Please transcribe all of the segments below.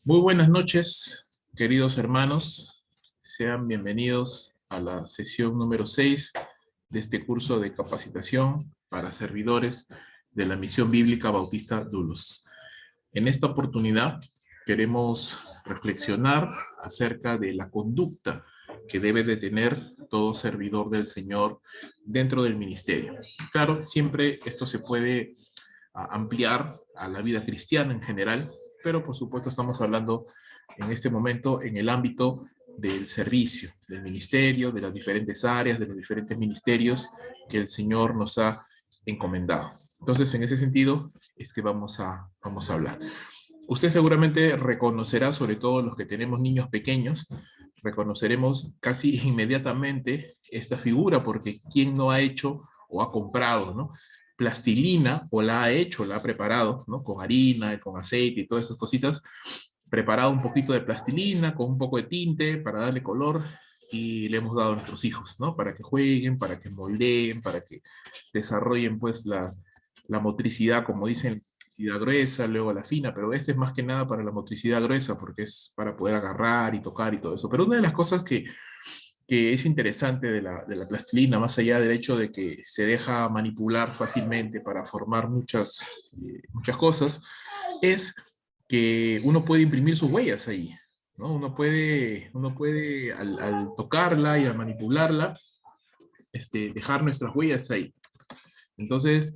Muy buenas noches, queridos hermanos. Sean bienvenidos a la sesión número 6 de este curso de capacitación para servidores de la Misión Bíblica Bautista Dulos. En esta oportunidad queremos reflexionar acerca de la conducta que debe de tener todo servidor del Señor dentro del ministerio. Claro, siempre esto se puede ampliar a la vida cristiana en general, pero por supuesto estamos hablando en este momento en el ámbito del servicio, del ministerio, de las diferentes áreas, de los diferentes ministerios que el Señor nos ha encomendado. Entonces, en ese sentido, es que vamos a hablar. Usted seguramente reconocerá, sobre todo los que tenemos niños pequeños, reconoceremos casi inmediatamente esta figura, porque ¿quién no ha hecho o ha comprado, ¿no?, plastilina, o la ha hecho, la ha preparado, ¿no?, con harina, con aceite y todas esas cositas, preparado un poquito de plastilina con un poco de tinte para darle color, y le hemos dado a nuestros hijos, ¿no?, para que jueguen, para que moldeen, para que desarrollen pues la motricidad, como dicen, motricidad gruesa, luego la fina, pero este es más que nada para la motricidad gruesa, porque es para poder agarrar y tocar y todo eso. Pero una de las cosas que es interesante de la plastilina, más allá del hecho de que se deja manipular fácilmente para formar muchas cosas, es que uno puede imprimir sus huellas ahí, ¿no? Uno puede al tocarla y al manipularla, dejar nuestras huellas ahí. Entonces,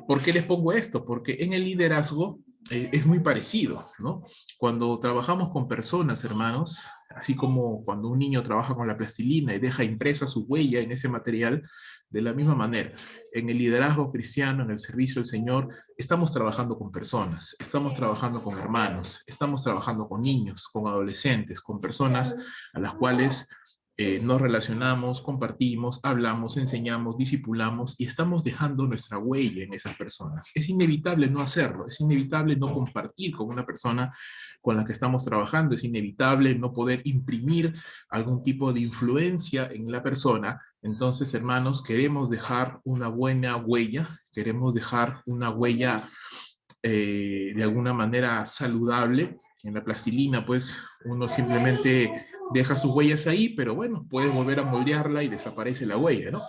¿por qué les pongo esto? Porque en el liderazgo es muy parecido, ¿no? Cuando trabajamos con personas, hermanos, así como cuando un niño trabaja con la plastilina y deja impresa su huella en ese material, de la misma manera, en el liderazgo cristiano, en el servicio del Señor, estamos trabajando con personas, estamos trabajando con hermanos, estamos trabajando con niños, con adolescentes, con personas a las cuales nos relacionamos, compartimos, hablamos, enseñamos, discipulamos y estamos dejando nuestra huella en esas personas. Es inevitable no hacerlo, es inevitable no compartir con una persona con la que estamos trabajando, es inevitable no poder imprimir algún tipo de influencia en la persona. Entonces, hermanos, queremos dejar una buena huella, queremos dejar una huella de alguna manera saludable. En la plastilina, pues, uno simplemente deja sus huellas ahí, pero bueno, puedes volver a moldearla y desaparece la huella, ¿no?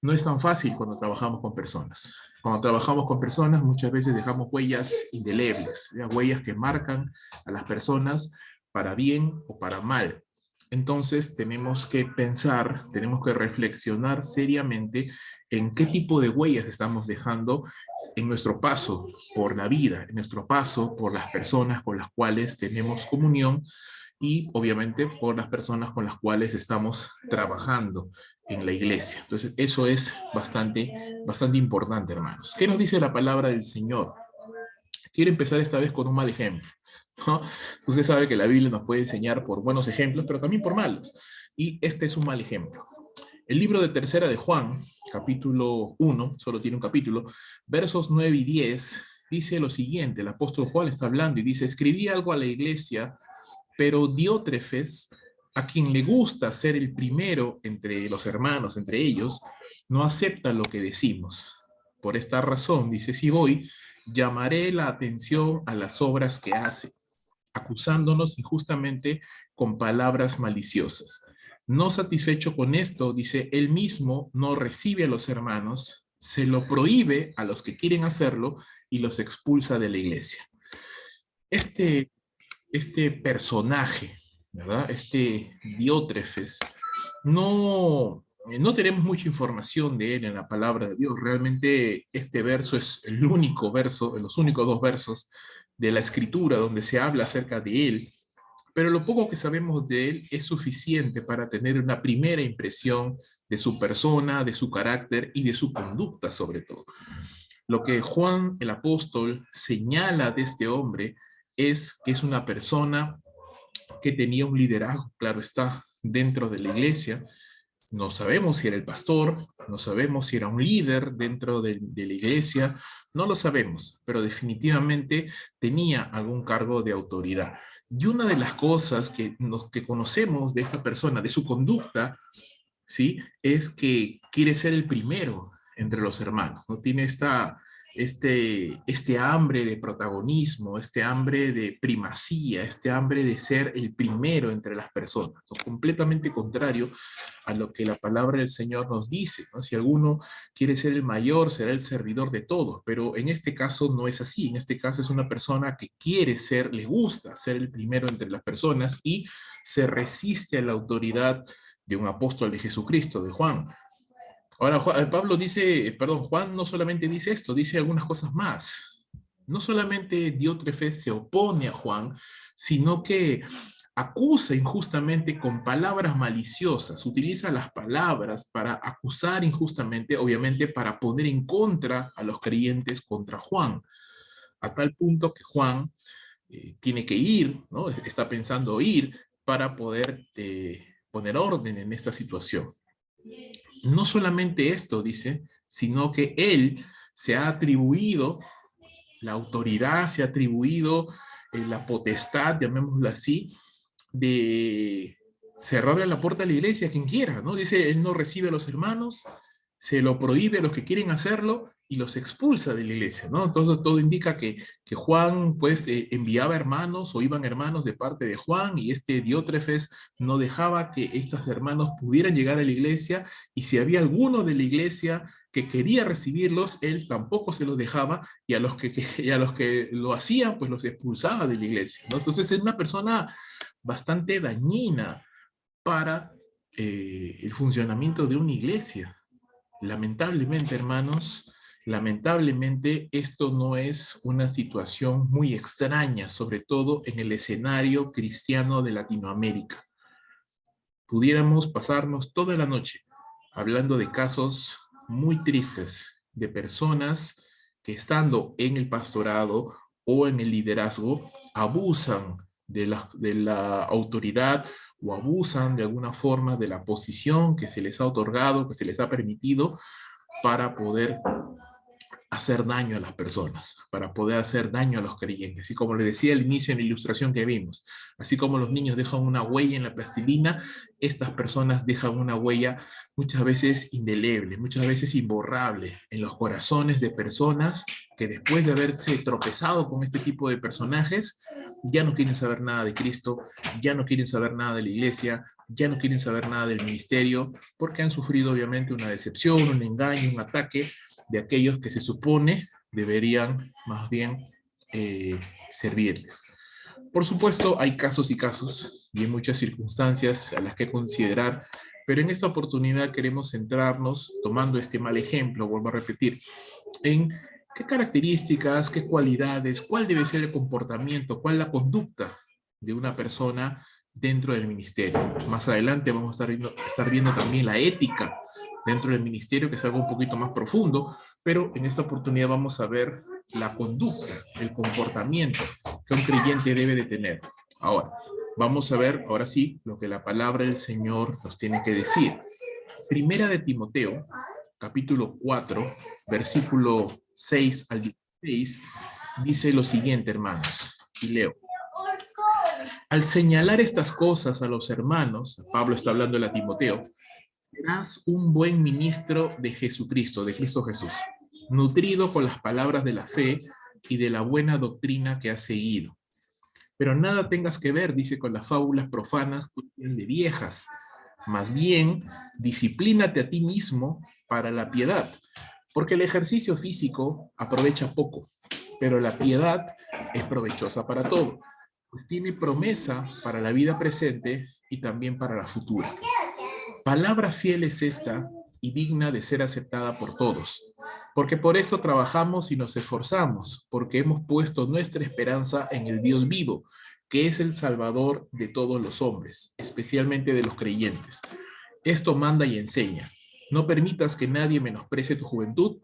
No es tan fácil cuando trabajamos con personas. Cuando trabajamos con personas, muchas veces dejamos huellas indelebles, ¿ya? Huellas que marcan a las personas para bien o para mal. Entonces tenemos que pensar, tenemos que reflexionar seriamente en qué tipo de huellas estamos dejando en nuestro paso por la vida, en nuestro paso por las personas con las cuales tenemos comunión y obviamente por las personas con las cuales estamos trabajando en la iglesia. Entonces eso es bastante importante, hermanos. ¿Qué nos dice la palabra del Señor? Quiero empezar esta vez con un mal ejemplo, ¿no? Usted sabe que la Biblia nos puede enseñar por buenos ejemplos, pero también por malos. Y este es un mal ejemplo. El libro de Tercera de Juan, capítulo 1, solo tiene un capítulo, versos 9 y 10, dice lo siguiente. El apóstol Juan está hablando y dice: escribí algo a la iglesia, pero Diótrefes, a quien le gusta ser el primero entre los hermanos, entre ellos, no acepta lo que decimos. Por esta razón, dice, si voy, llamaré la atención a las obras que hace, acusándonos injustamente con palabras maliciosas. No satisfecho con esto, dice, él mismo no recibe a los hermanos, se lo prohíbe a los que quieren hacerlo y los expulsa de la iglesia. Este, este personaje, ¿verdad? Este Diótrefes, no tenemos mucha información de él en la palabra de Dios. Realmente este verso es el único verso, los únicos dos versos de la escritura donde se habla acerca de él, pero lo poco que sabemos de él es suficiente para tener una primera impresión de su persona, de su carácter y de su conducta sobre todo. Lo que Juan el apóstol señala de este hombre es que es una persona que tenía un liderazgo, claro está, dentro de la iglesia. No sabemos si era el pastor, no sabemos si era un líder dentro de la iglesia, no lo sabemos, pero definitivamente tenía algún cargo de autoridad. Y una de las cosas que conocemos de esta persona, de su conducta, ¿sí?, es que quiere ser el primero entre los hermanos, ¿no? Tiene este hambre de protagonismo, este hambre de primacía, este hambre de ser el primero entre las personas, ¿no? Completamente contrario a lo que la palabra del Señor nos dice, ¿no? Si alguno quiere ser el mayor, será el servidor de todos, pero en este caso no es así. En este caso es una persona que quiere ser, le gusta ser el primero entre las personas y se resiste a la autoridad de un apóstol de Jesucristo, de Juan. Ahora, Pablo dice, perdón, Juan no solamente dice esto, dice algunas cosas más. No solamente Diótrefes se opone a Juan, sino que acusa injustamente con palabras maliciosas, utiliza las palabras para acusar injustamente, obviamente para poner en contra a los creyentes contra Juan, a tal punto que Juan tiene que ir, ¿no? Está pensando ir para poder poner orden en esta situación. No solamente esto, dice, sino que él se ha atribuido la autoridad, se ha atribuido la potestad, llamémoslo así, de cerrarle la puerta a la iglesia a quien quiera, ¿no? Dice, él no recibe a los hermanos, se lo prohíbe a los que quieren hacerlo y los expulsa de la iglesia, ¿no? Entonces todo indica que Juan, pues, enviaba hermanos o iban hermanos de parte de Juan y este Diótrefes no dejaba que estos hermanos pudieran llegar a la iglesia y si había alguno de la iglesia que quería recibirlos, él tampoco se los dejaba y a los que lo hacían, pues los expulsaba de la iglesia, ¿no? Entonces es una persona bastante dañina para el funcionamiento de una iglesia. Lamentablemente, hermanos, lamentablemente esto no es una situación muy extraña, sobre todo en el escenario cristiano de Latinoamérica. Pudiéramos pasarnos toda la noche hablando de casos muy tristes de personas que estando en el pastorado o en el liderazgo abusan de la autoridad o abusan de alguna forma de la posición que se les ha otorgado, que se les ha permitido para poder hacer daño a las personas, para poder hacer daño a los creyentes. Y como les decía al inicio en la ilustración que vimos, así como los niños dejan una huella en la plastilina, estas personas dejan una huella muchas veces indeleble, muchas veces imborrable en los corazones de personas que después de haberse tropezado con este tipo de personajes, ya no quieren saber nada de Cristo, ya no quieren saber nada de la iglesia, ya no quieren saber nada del ministerio, porque han sufrido obviamente una decepción, un engaño, un ataque de aquellos que se supone deberían más bien servirles. Por supuesto, hay casos y casos y hay muchas circunstancias a las que considerar, pero en esta oportunidad queremos centrarnos, tomando este mal ejemplo, vuelvo a repetir, en qué características, qué cualidades, cuál debe ser el comportamiento, cuál la conducta de una persona dentro del ministerio. Más adelante vamos a estar viendo también la ética dentro del ministerio, que es algo un poquito más profundo, pero en esta oportunidad vamos a ver la conducta, el comportamiento que un creyente debe de tener. Ahora, vamos a ver, ahora sí, lo que la palabra del Señor nos tiene que decir. Primera de Timoteo, capítulo 4, versículo 6 al 16, dice lo siguiente, hermanos, y leo. Al señalar estas cosas a los hermanos, Pablo está hablando a Timoteo, serás un buen ministro de Jesucristo, de Cristo Jesús, nutrido con las palabras de la fe y de la buena doctrina que has seguido. Pero nada tengas que ver, dice, con las fábulas profanas de viejas. Más bien, disciplínate a ti mismo para la piedad, porque el ejercicio físico aprovecha poco, pero la piedad es provechosa para todo, pues tiene promesa para la vida presente y también para la futura. Palabra fiel es esta y digna de ser aceptada por todos, porque por esto trabajamos y nos esforzamos, porque hemos puesto nuestra esperanza en el Dios vivo, que es el Salvador de todos los hombres, especialmente de los creyentes. Esto manda y enseña. No permitas que nadie menosprecie tu juventud,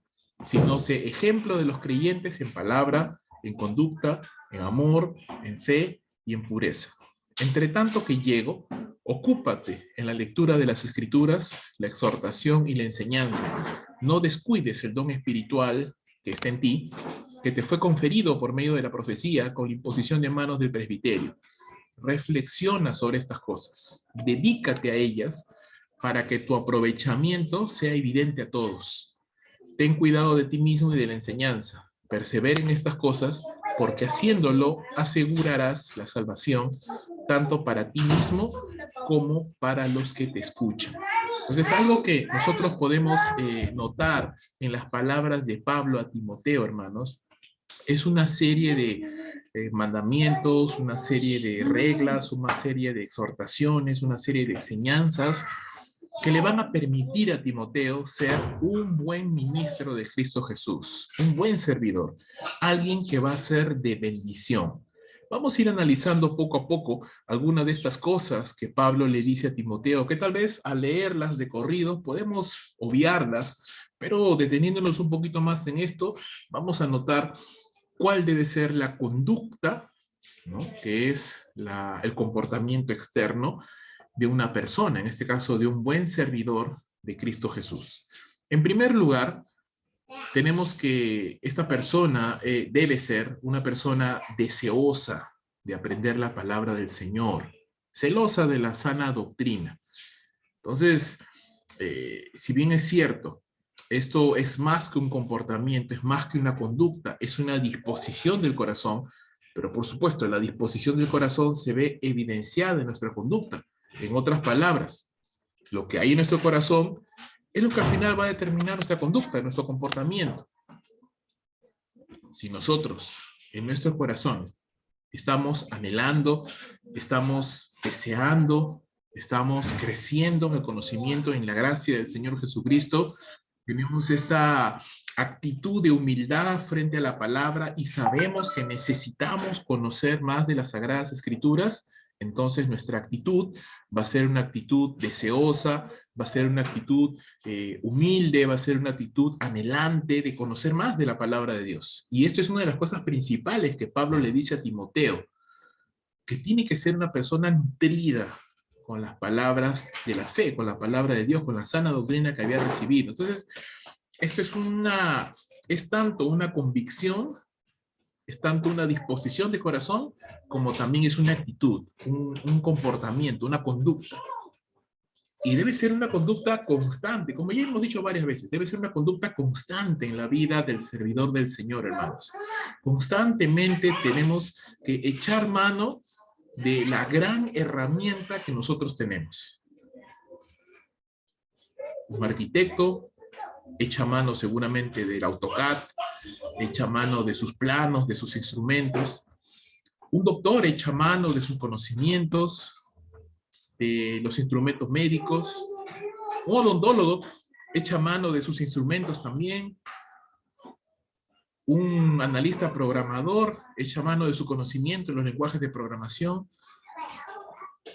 sino sé ejemplo de los creyentes en palabra, en conducta, en amor, en fe y en pureza. Entre tanto que llego, ocúpate en la lectura de las Escrituras, la exhortación y la enseñanza. No descuides el don espiritual que está en ti, que te fue conferido por medio de la profecía con la imposición de manos del presbiterio. Reflexiona sobre estas cosas, dedícate a ellas para que tu aprovechamiento sea evidente a todos. ten cuidado de ti mismo y de la enseñanza. Persevera en estas cosas, porque haciéndolo asegurarás la salvación, tanto para ti mismo como para los que te escuchan. Entonces, algo que nosotros podemos notar en las palabras de Pablo a Timoteo, hermanos, es una serie de mandamientos, una serie de reglas, una serie de exhortaciones, una serie de enseñanzas que le van a permitir a Timoteo ser un buen ministro de Cristo Jesús, un buen servidor, alguien que va a ser de bendición. Vamos a ir analizando poco a poco algunas de estas cosas que Pablo le dice a Timoteo, que tal vez al leerlas de corrido podemos obviarlas, pero deteniéndonos un poquito más en esto, vamos a notar cuál debe ser la conducta, ¿no?, que es el comportamiento externo de una persona, en este caso de un buen servidor de Cristo Jesús. En primer lugar, tenemos que esta persona debe ser una persona deseosa de aprender la palabra del Señor, celosa de la sana doctrina. Entonces, si bien es cierto, esto es más que un comportamiento, es más que una conducta, es una disposición del corazón, pero por supuesto, la disposición del corazón se ve evidenciada en nuestra conducta. En otras palabras, lo que hay en nuestro corazón es lo que al final va a determinar nuestra conducta, nuestro comportamiento. Si nosotros, en nuestros corazones, estamos anhelando, estamos deseando, estamos creciendo en el conocimiento, en la gracia del Señor Jesucristo, tenemos esta actitud de humildad frente a la palabra y sabemos que necesitamos conocer más de las Sagradas Escrituras, entonces nuestra actitud va a ser una actitud deseosa, va a ser una actitud humilde, va a ser una actitud anhelante de conocer más de la palabra de Dios. Y esto es una de las cosas principales que Pablo le dice a Timoteo, que tiene que ser una persona nutrida con las palabras de la fe, con la palabra de Dios, con la sana doctrina que había recibido. Entonces, esto es tanto una convicción, es tanto una disposición de corazón, como también es una actitud, un comportamiento, una conducta. Y debe ser una conducta constante, como ya hemos dicho varias veces, debe ser una conducta constante en la vida del servidor del Señor, hermanos. Constantemente tenemos que echar mano de la gran herramienta que nosotros tenemos. Un arquitecto echa mano seguramente del AutoCAD, echa mano de sus planos, de sus instrumentos. Un doctor echa mano de sus conocimientos, de los instrumentos médicos. Un odontólogo echa mano de sus instrumentos también. Un analista programador echa mano de su conocimiento en los lenguajes de programación.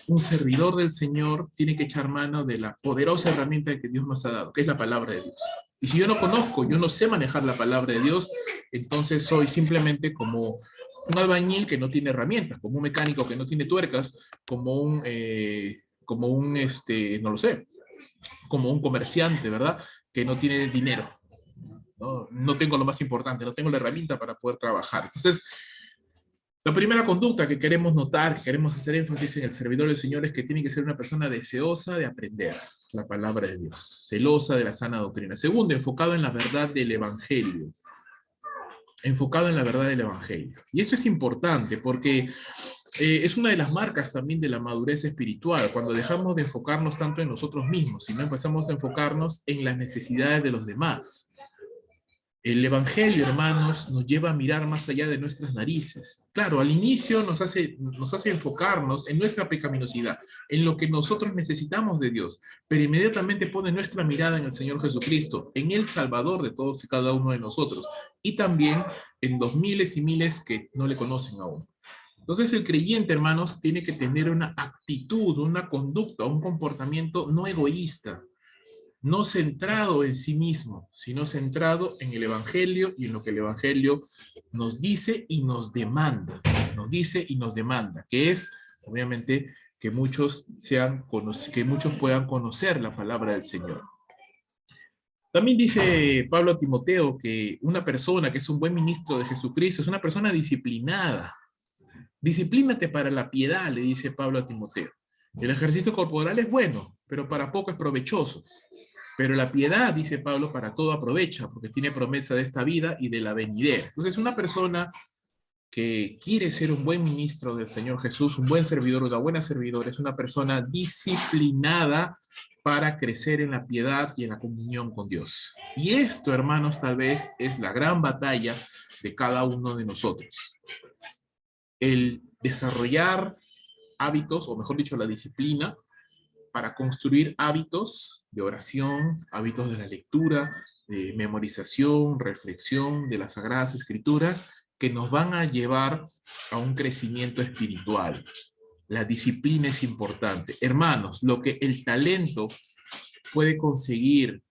Un servidor del Señor tiene que echar mano de la poderosa herramienta que Dios nos ha dado, que es la palabra de Dios. Y si yo no conozco, yo no sé manejar la palabra de Dios, entonces soy simplemente como un albañil que no tiene herramientas, como un mecánico que no tiene tuercas, como no lo sé, como un comerciante, ¿verdad?, que no tiene dinero. No tengo lo más importante, no tengo la herramienta para poder trabajar. Entonces, la primera conducta que queremos notar, que queremos hacer énfasis en el servidor del Señor, es que tiene que ser una persona deseosa de aprender la palabra de Dios, celosa de la sana doctrina. Segundo, enfocado en la verdad del Evangelio. Enfocado en la verdad del Evangelio. Y esto es importante porque es una de las marcas también de la madurez espiritual, cuando dejamos de enfocarnos tanto en nosotros mismos, sino empezamos a enfocarnos en las necesidades de los demás. El Evangelio, hermanos, nos lleva a mirar más allá de nuestras narices. Claro, al inicio nos hace enfocarnos en nuestra pecaminosidad, en lo que nosotros necesitamos de Dios, pero inmediatamente pone nuestra mirada en el Señor Jesucristo, en el Salvador de todos y cada uno de nosotros, y también en los miles y miles que no le conocen aún. Entonces el creyente, hermanos, tiene que tener una actitud, una conducta, un comportamiento no egoísta, no centrado en sí mismo, sino centrado en el Evangelio y en lo que el Evangelio nos dice y nos demanda. Nos dice y nos demanda, que es, obviamente, que muchos puedan conocer la palabra del Señor. También dice Pablo a Timoteo que una persona que es un buen ministro de Jesucristo es una persona disciplinada. Disciplínate para la piedad, le dice Pablo a Timoteo. El ejercicio corporal es bueno, pero para poco es provechoso. Pero la piedad, dice Pablo, para todo aprovecha, porque tiene promesa de esta vida y de la venidera. Entonces, una persona que quiere ser un buen ministro del Señor Jesús, un buen servidor, una buena servidora, es una persona disciplinada para crecer en la piedad y en la comunión con Dios. Y esto, hermanos, tal vez es la gran batalla de cada uno de nosotros. El desarrollar hábitos, o mejor dicho, la disciplina, para construir hábitos de oración, hábitos de la lectura, de memorización, reflexión de las Sagradas Escrituras, que nos van a llevar a un crecimiento espiritual. La disciplina es importante. Hermanos, lo que el talento puede conseguir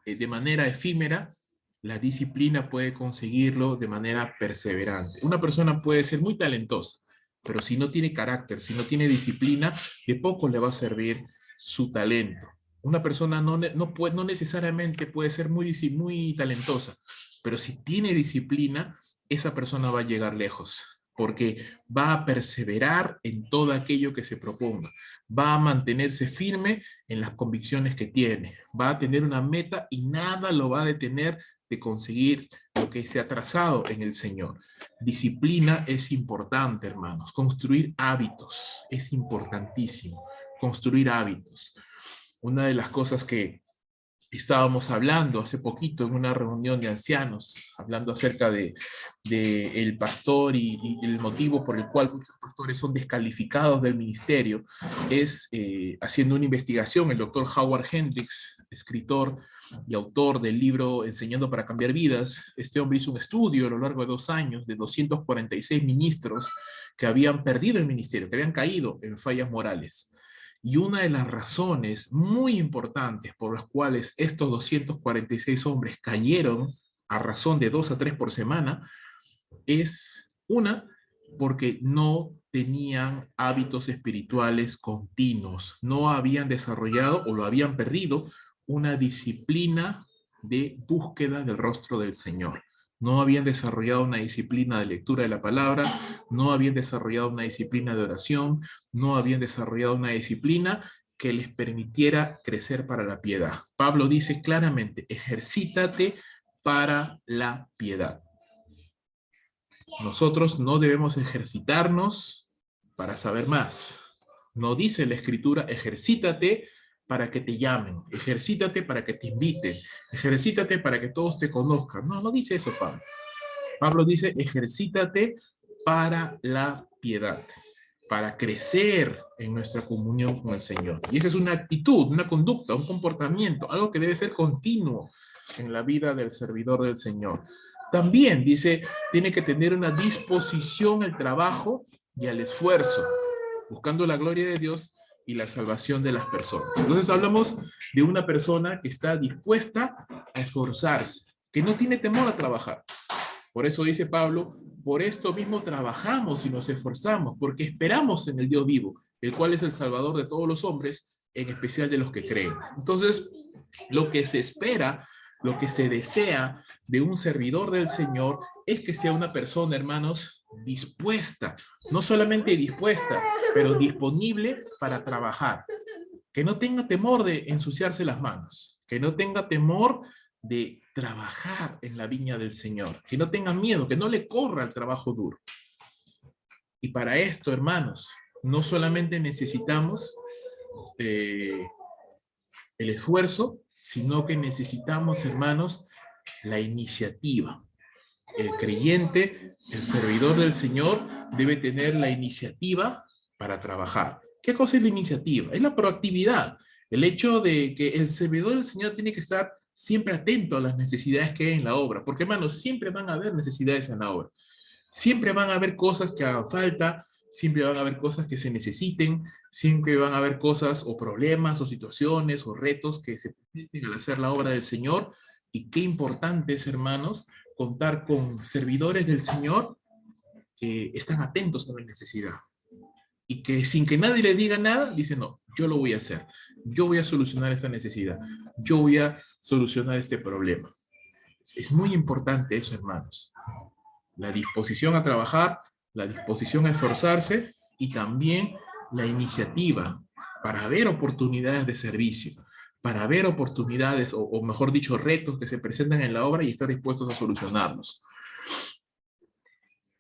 de manera efímera, la disciplina puede conseguirlo de manera perseverante. Una persona puede ser muy talentosa, pero si no tiene carácter, si no tiene disciplina, de poco le va a servir su talento. Una persona no necesariamente puede ser muy talentosa, pero si tiene disciplina, esa persona va a llegar lejos, porque va a perseverar en todo aquello que se proponga, va a mantenerse firme en las convicciones que tiene, va a tener una meta y nada lo va a detener de conseguir lo que se ha trazado en el Señor. Disciplina es importante, hermanos. Construir hábitos es importantísimo. Construir hábitos. Una de las cosas que estábamos hablando hace poquito en una reunión de ancianos, hablando acerca de el pastor y el motivo por el cual muchos pastores son descalificados del ministerio, es haciendo una investigación. El doctor Howard Hendricks, escritor y autor del libro Enseñando para Cambiar Vidas, este hombre hizo un estudio a lo largo de 2 años de 246 ministros que habían perdido el ministerio, que habían caído en fallas morales. Y una de las razones muy importantes por las cuales estos 246 hombres cayeron a razón de 2 a 3 por semana es una, porque no tenían hábitos espirituales continuos, no habían desarrollado o lo habían perdido una disciplina de búsqueda del rostro del Señor. No habían desarrollado una disciplina de lectura de la palabra, no habían desarrollado una disciplina de oración, no habían desarrollado una disciplina que les permitiera crecer para la piedad. Pablo dice claramente, ejercítate para la piedad. Nosotros no debemos ejercitarnos para saber más. No dice la Escritura, ejercítate para que te llamen, ejercítate para que te inviten, ejercítate para que todos te conozcan. No, no dice eso Pablo. Pablo dice, ejercítate para la piedad, para crecer en nuestra comunión con el Señor. Y esa es una actitud, una conducta, un comportamiento, algo que debe ser continuo en la vida del servidor del Señor. También dice, tiene que tener una disposición al trabajo y al esfuerzo, buscando la gloria de Dios y la salvación de las personas. Entonces hablamos de una persona que está dispuesta a esforzarse, que no tiene temor a trabajar. Por eso dice Pablo, por esto mismo trabajamos y nos esforzamos, porque esperamos en el Dios vivo, el cual es el Salvador de todos los hombres, en especial de los que creen. Entonces, lo que se espera, lo que se desea de un servidor del Señor es que sea una persona, hermanos, dispuesta, no solamente dispuesta, pero disponible para trabajar. Que no tenga temor de ensuciarse las manos, que no tenga temor de trabajar en la viña del Señor, que no tenga miedo, que no le corra el trabajo duro. Y para esto, hermanos, no solamente necesitamos el esfuerzo, sino que necesitamos, hermanos, la iniciativa. El creyente, el servidor del Señor, debe tener la iniciativa para trabajar. ¿Qué cosa es la iniciativa? Es la proactividad. El hecho de que el servidor del Señor tiene que estar siempre atento a las necesidades que hay en la obra. Porque, hermanos, siempre van a haber necesidades en la obra. Siempre van a haber cosas que hagan falta, siempre van a haber cosas que se necesiten, siempre van a haber cosas o problemas o situaciones o retos que se presenten al hacer la obra del Señor. Y qué importante es, hermanos, contar con servidores del Señor que están atentos a la necesidad. Y que sin que nadie le diga nada, dicen, no, yo lo voy a hacer. Yo voy a solucionar esta necesidad. Yo voy a solucionar este problema. Es muy importante eso, hermanos. La disposición a trabajar, la disposición a esforzarse y también la iniciativa para ver oportunidades de servicio, para ver oportunidades, o mejor dicho, retos que se presentan en la obra y estar dispuestos a solucionarlos.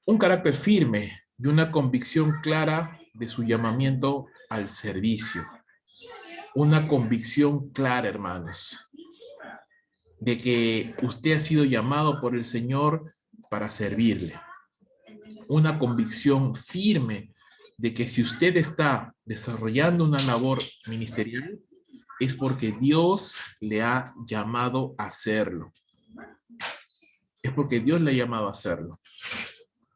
Un carácter firme y una convicción clara de su llamamiento al servicio. Una convicción clara, hermanos, de que usted ha sido llamado por el Señor para servirle. Una convicción firme de que si usted está desarrollando una labor ministerial, es porque Dios le ha llamado a hacerlo. Es porque Dios le ha llamado a hacerlo.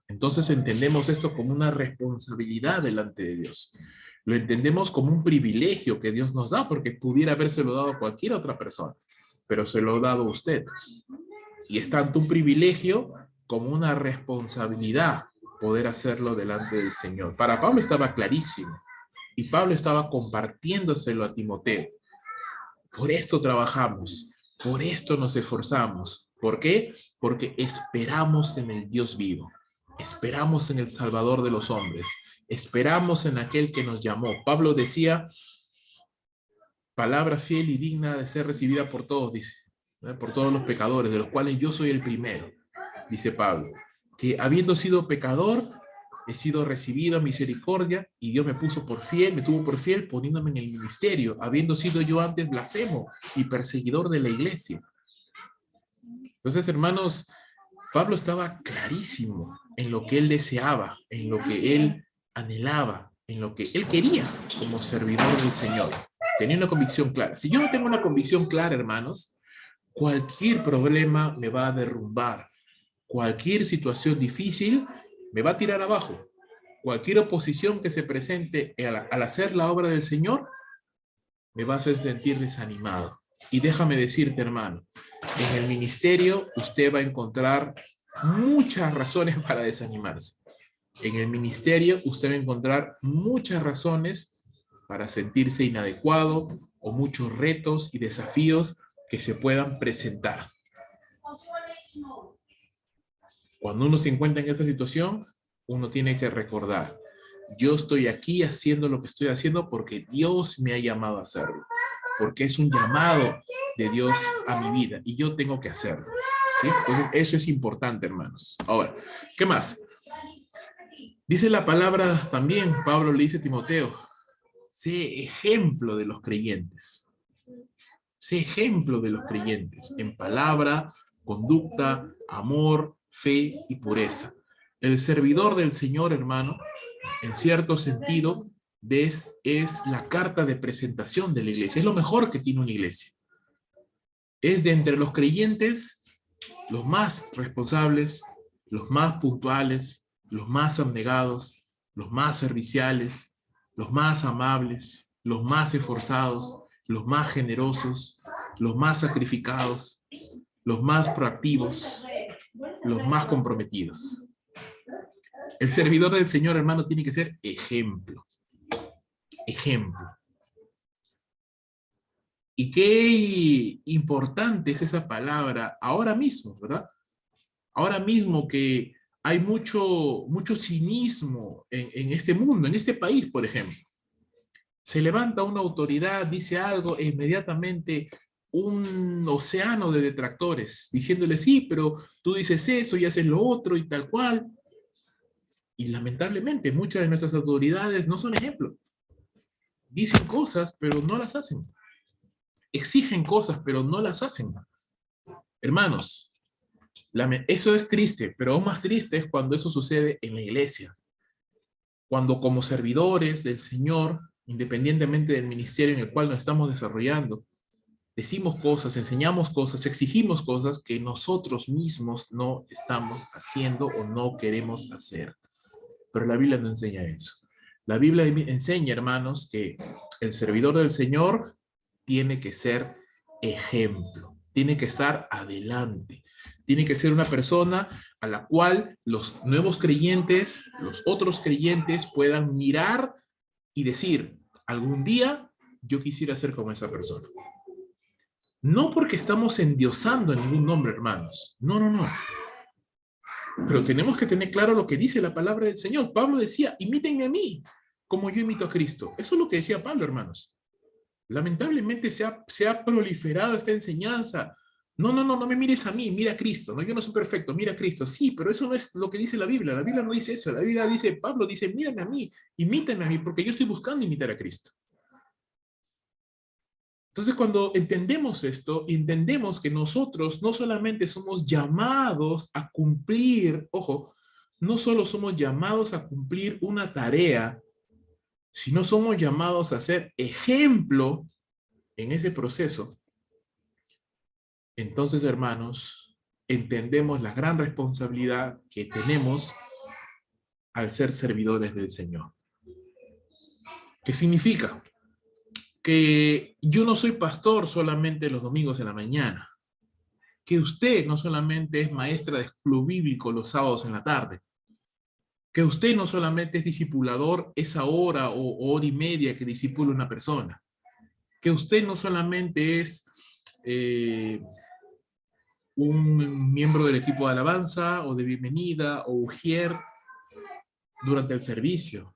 Entonces entendemos esto como una responsabilidad delante de Dios. Lo entendemos como un privilegio que Dios nos da, porque pudiera habérselo dado a cualquier otra persona, pero se lo ha dado a usted. Y es tanto un privilegio como una responsabilidad poder hacerlo delante del Señor. Para Pablo estaba clarísimo, y Pablo estaba compartiéndoselo a Timoteo. Por esto trabajamos, por esto nos esforzamos. ¿Por qué? Porque esperamos en el Dios vivo. Esperamos en el Salvador de los hombres. Esperamos en aquel que nos llamó. Pablo decía, palabra fiel y digna de ser recibida por todos, dice, ¿no? Por todos los pecadores, de los cuales yo soy el primero, dice Pablo, que habiendo sido pecador, he sido recibido a misericordia y Dios me tuvo por fiel poniéndome en el ministerio, habiendo sido yo antes blasfemo y perseguidor de la iglesia. Entonces, hermanos, Pablo estaba clarísimo en lo que él deseaba, en lo que él anhelaba, en lo que él quería como servidor del Señor. Tenía una convicción clara. Si yo no tengo una convicción clara, hermanos, cualquier problema me va a derrumbar. Cualquier situación difícil me va a tirar abajo. Cualquier oposición que se presente al hacer la obra del Señor me va a hacer sentir desanimado. Y déjame decirte, hermano, en el ministerio usted va a encontrar muchas razones para desanimarse. En el ministerio usted va a encontrar muchas razones para sentirse inadecuado o muchos retos y desafíos que se puedan presentar. Cuando uno se encuentra en esa situación, uno tiene que recordar, yo estoy aquí haciendo lo que estoy haciendo porque Dios me ha llamado a hacerlo. Porque es un llamado de Dios a mi vida y yo tengo que hacerlo. ¿Sí? Entonces, eso es importante, hermanos. Ahora, ¿qué más? Dice la palabra también, Pablo le dice a Timoteo, sé ejemplo de los creyentes. Sé ejemplo de los creyentes en palabra, conducta, amor, fe y pureza. El servidor del Señor, hermano, en cierto sentido, es la carta de presentación de la iglesia. Es lo mejor que tiene una iglesia. Es de entre los creyentes los más responsables, los más puntuales, los más abnegados, los más serviciales, los más amables, los más esforzados, los más generosos, los más sacrificados, los más proactivos, los más comprometidos. El servidor del Señor, hermano, tiene que ser ejemplo. Ejemplo. Y qué importante es esa palabra ahora mismo, ¿verdad? Ahora mismo que hay mucho cinismo en este mundo, en este país, por ejemplo. Se levanta una autoridad, dice algo e inmediatamente un océano de detractores diciéndole, sí, pero tú dices eso y haces lo otro y tal cual. Y lamentablemente muchas de nuestras autoridades no son ejemplo. Dicen cosas, pero no las hacen. Exigen cosas, pero no las hacen. Hermanos, eso es triste, pero aún más triste es cuando eso sucede en la iglesia. Cuando como servidores del Señor, independientemente del ministerio en el cual nos estamos desarrollando, decimos cosas, enseñamos cosas, exigimos cosas que nosotros mismos no estamos haciendo o no queremos hacer. Pero la Biblia no enseña eso. La Biblia enseña, hermanos, que el servidor del Señor tiene que ser ejemplo, tiene que estar adelante, tiene que ser una persona a la cual los nuevos creyentes, los otros creyentes puedan mirar y decir, algún día yo quisiera ser como esa persona. No porque estamos endiosando en ningún nombre, hermanos. No, no, no. Pero tenemos que tener claro lo que dice la palabra del Señor. Pablo decía, imítenme a mí, como yo imito a Cristo. Eso es lo que decía Pablo, hermanos. Lamentablemente se ha proliferado esta enseñanza. No, no, no, no me mires a mí, mira a Cristo. No, yo no soy perfecto, mira a Cristo. Sí, pero eso no es lo que dice la Biblia. La Biblia no dice eso. La Biblia dice, Pablo dice, mírame a mí, imítame a mí, porque yo estoy buscando imitar a Cristo. Entonces, cuando entendemos esto, entendemos que nosotros no solamente somos llamados a cumplir, ojo, no solo somos llamados a cumplir una tarea, sino somos llamados a ser ejemplo en ese proceso. Entonces, hermanos, entendemos la gran responsabilidad que tenemos al ser servidores del Señor. ¿Qué significa? Que yo no soy pastor solamente los domingos en la mañana. Que usted no solamente es maestra de club bíblico los sábados en la tarde. Que usted no solamente es discipulador esa hora o hora y media que discipula una persona. Que usted no solamente es un miembro del equipo de alabanza o de bienvenida o ujier durante el servicio.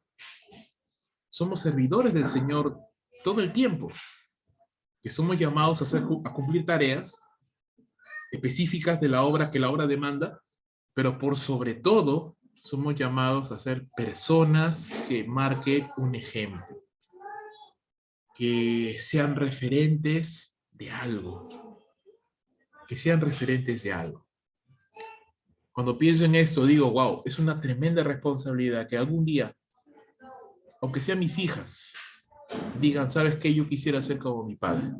Somos servidores del Señor todo el tiempo, que somos llamados a cumplir tareas específicas de la obra que la obra demanda, pero por sobre todo somos llamados a ser personas que marquen un ejemplo, que sean referentes de algo, que sean referentes de algo. Cuando pienso en esto, digo, wow, es una tremenda responsabilidad que algún día, aunque sean mis hijas, digan, ¿sabes qué? Yo quisiera ser como mi padre.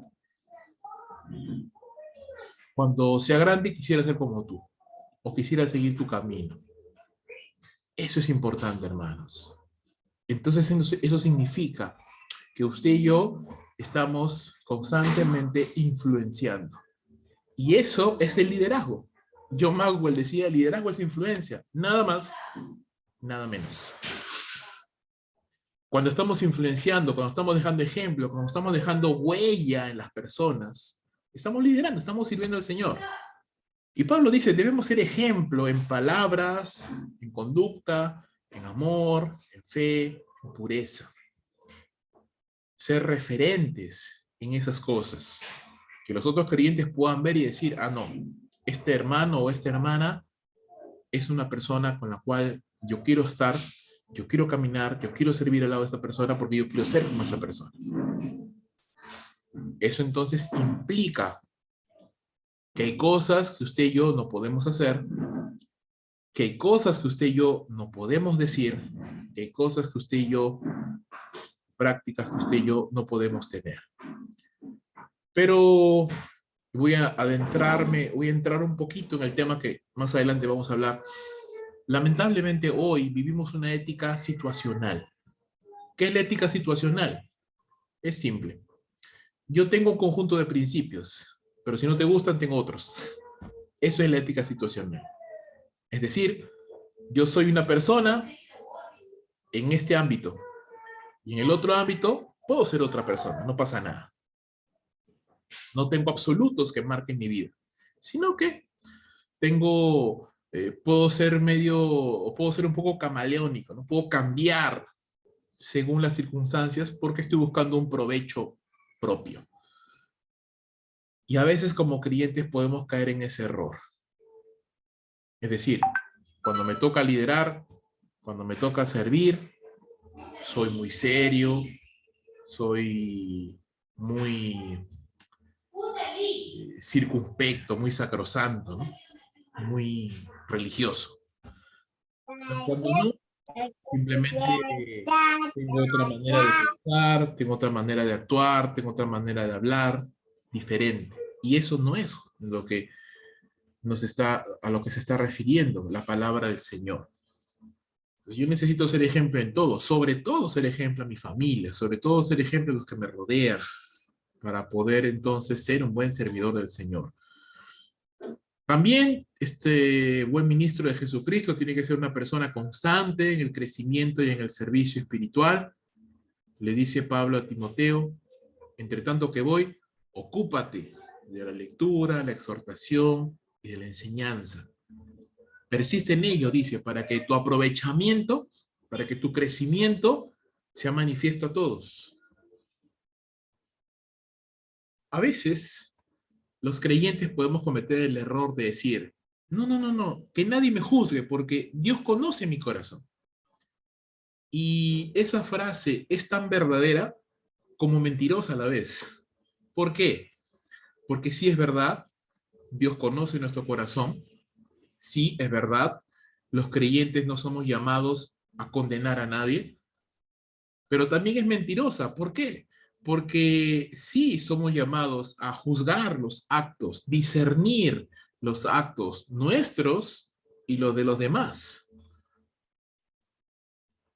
Cuando sea grande, quisiera ser como tú, o quisiera seguir tu camino. Eso es importante, hermanos. Entonces, eso significa que usted y yo estamos constantemente influenciando. Y eso es el liderazgo. John Maxwell decía, liderazgo es influencia. Nada más, nada menos. Cuando estamos influenciando, cuando estamos dejando ejemplo, cuando estamos dejando huella en las personas, estamos liderando, estamos sirviendo al Señor. Y Pablo dice, debemos ser ejemplo en palabras, en conducta, en amor, en fe, en pureza. Ser referentes en esas cosas. Que los otros creyentes puedan ver y decir, ah, no, este hermano o esta hermana es una persona con la cual yo quiero estar, yo quiero caminar, yo quiero servir al lado de esta persona porque yo quiero ser como esta persona. Eso entonces implica que hay cosas que usted y yo no podemos hacer, que hay cosas que usted y yo no podemos decir, que hay cosas que usted y yo, prácticas que usted y yo no podemos tener. Pero voy a entrar un poquito en el tema que más adelante vamos a hablar. Lamentablemente hoy vivimos una ética situacional. ¿Qué es la ética situacional? Es simple. Yo tengo un conjunto de principios, pero si no te gustan, tengo otros. Eso es la ética situacional. Es decir, yo soy una persona en este ámbito y en el otro ámbito puedo ser otra persona, no pasa nada. No tengo absolutos que marquen mi vida, sino que puedo ser puedo ser un poco camaleónico, ¿no? Puedo cambiar según las circunstancias porque estoy buscando un provecho propio. Y a veces como creyentes podemos caer en ese error. Es decir, cuando me toca liderar, cuando me toca servir, soy muy serio, soy muy circunspecto, muy sacrosanto, ¿no? Muy religioso. Cuando no, simplemente tengo otra manera de pensar, tengo otra manera de actuar, tengo otra manera de hablar, diferente. Y eso no es lo que a lo que se está refiriendo la palabra del Señor. Entonces, yo necesito ser ejemplo en todo, sobre todo ser ejemplo a mi familia, sobre todo ser ejemplo a los que me rodean, para poder entonces ser un buen servidor del Señor. También este buen ministro de Jesucristo tiene que ser una persona constante en el crecimiento y en el servicio espiritual. Le dice Pablo a Timoteo, entre tanto que voy, ocúpate de la lectura, la exhortación y de la enseñanza. Persiste en ello, dice, para que tu aprovechamiento, para que tu crecimiento sea manifiesto a todos. A veces los creyentes podemos cometer el error de decir, no, no, no, no, que nadie me juzgue porque Dios conoce mi corazón. Y esa frase es tan verdadera como mentirosa a la vez. ¿Por qué? Porque sí es verdad, Dios conoce nuestro corazón, sí es verdad, los creyentes no somos llamados a condenar a nadie, pero también es mentirosa. ¿Por qué? Porque sí somos llamados a juzgar los actos, discernir los actos nuestros y los de los demás.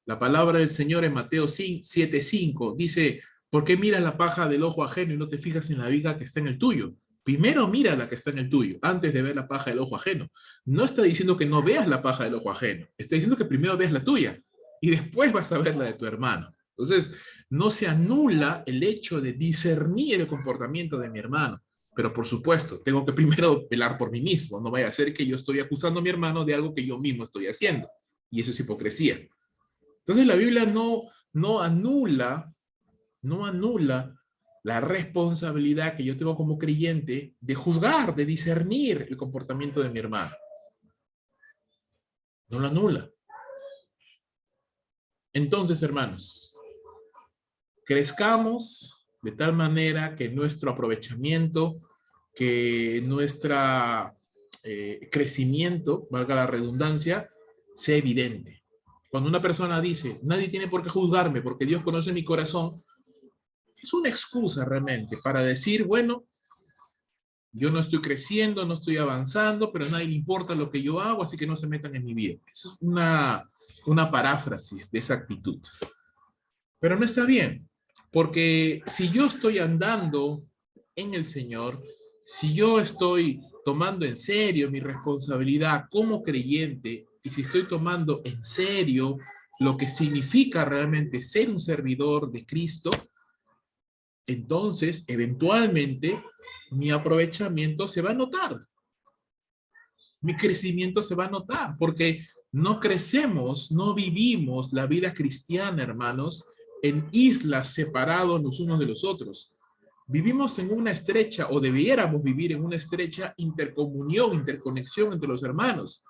La palabra del Señor en Mateo 7:5 dice, ¿por qué miras la paja del ojo ajeno y no te fijas en la viga que está en el tuyo? Primero mira la que está en el tuyo, antes de ver la paja del ojo ajeno. No está diciendo que no veas la paja del ojo ajeno, está diciendo que primero veas la tuya y después vas a ver la de tu hermano. Entonces, no se anula el hecho de discernir el comportamiento de mi hermano, pero por supuesto, tengo que primero velar por mí mismo. No vaya a ser que yo estoy acusando a mi hermano de algo que yo mismo estoy haciendo. Y eso es hipocresía. Entonces la Biblia no anula, no anula la responsabilidad que yo tengo como creyente de juzgar, de discernir el comportamiento de mi hermano. No lo anula. Entonces, hermanos, crezcamos de tal manera que nuestro aprovechamiento, que nuestro crecimiento, valga la redundancia, sea evidente. Cuando una persona dice, nadie tiene por qué juzgarme porque Dios conoce mi corazón, es una excusa realmente para decir, bueno, yo no estoy creciendo, no estoy avanzando, pero a nadie le importa lo que yo hago, así que no se metan en mi vida. Eso es una paráfrasis de esa actitud. Pero no está bien, porque si yo estoy andando en el Señor, si yo estoy tomando en serio mi responsabilidad como creyente, y si estoy tomando en serio lo que significa realmente ser un servidor de Cristo, entonces eventualmente mi aprovechamiento se va a notar, mi crecimiento se va a notar, porque no crecemos, no vivimos la vida cristiana, hermanos, en islas separados los unos de los otros. Vivimos en una estrecha, o debiéramos vivir en una estrecha intercomunión, interconexión entre los hermanos.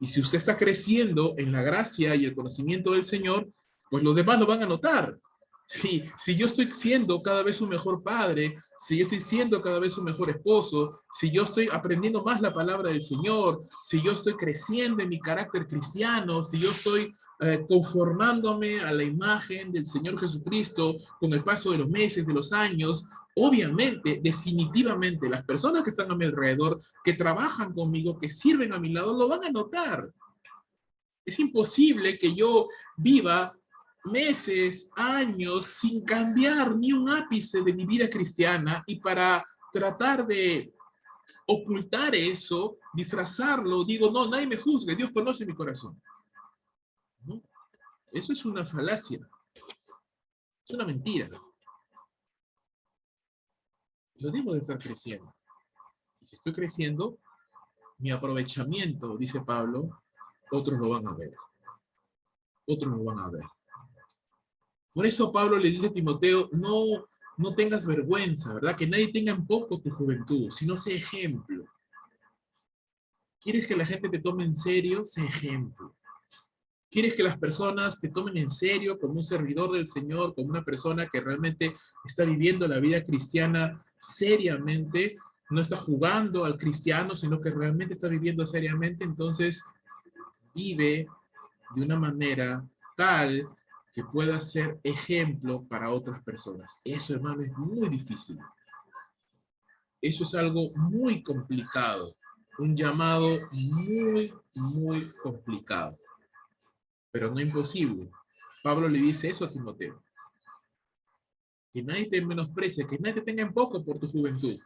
Y si usted está creciendo en la gracia y el conocimiento del Señor, pues los demás lo van a notar. Si yo estoy siendo cada vez un mejor padre, si yo estoy siendo cada vez un mejor esposo, si yo estoy aprendiendo más la palabra del Señor, si yo estoy creciendo en mi carácter cristiano, si yo estoy conformándome a la imagen del Señor Jesucristo con el paso de los meses, de los años, obviamente, definitivamente, las personas que están a mi alrededor, que trabajan conmigo, que sirven a mi lado, lo van a notar. Es imposible que yo viva meses, años, sin cambiar ni un ápice de mi vida cristiana, y para tratar de ocultar eso, disfrazarlo, digo, no, nadie me juzgue, Dios conoce mi corazón. ¿No? Eso es una falacia, es una mentira. Yo debo de estar creciendo. Y si estoy creciendo, mi aprovechamiento, dice Pablo, otros lo van a ver. Otros lo van a ver. Por eso Pablo le dice a Timoteo, no tengas vergüenza, ¿verdad? Que nadie tenga en poco tu juventud, sino sé ejemplo. ¿Quieres que la gente te tome en serio? Sé ejemplo. ¿Quieres que las personas te tomen en serio como un servidor del Señor, como una persona que realmente está viviendo la vida cristiana seriamente? No está jugando al cristiano, sino que realmente está viviendo seriamente. Entonces, vive de una manera tal que pueda ser ejemplo para otras personas. Eso, hermano, es muy difícil. Eso es algo muy complicado. Un llamado muy, muy complicado. Pero no imposible. Pablo le dice eso a Timoteo. Que nadie te menosprecie, que nadie te tenga en poco por tu juventud.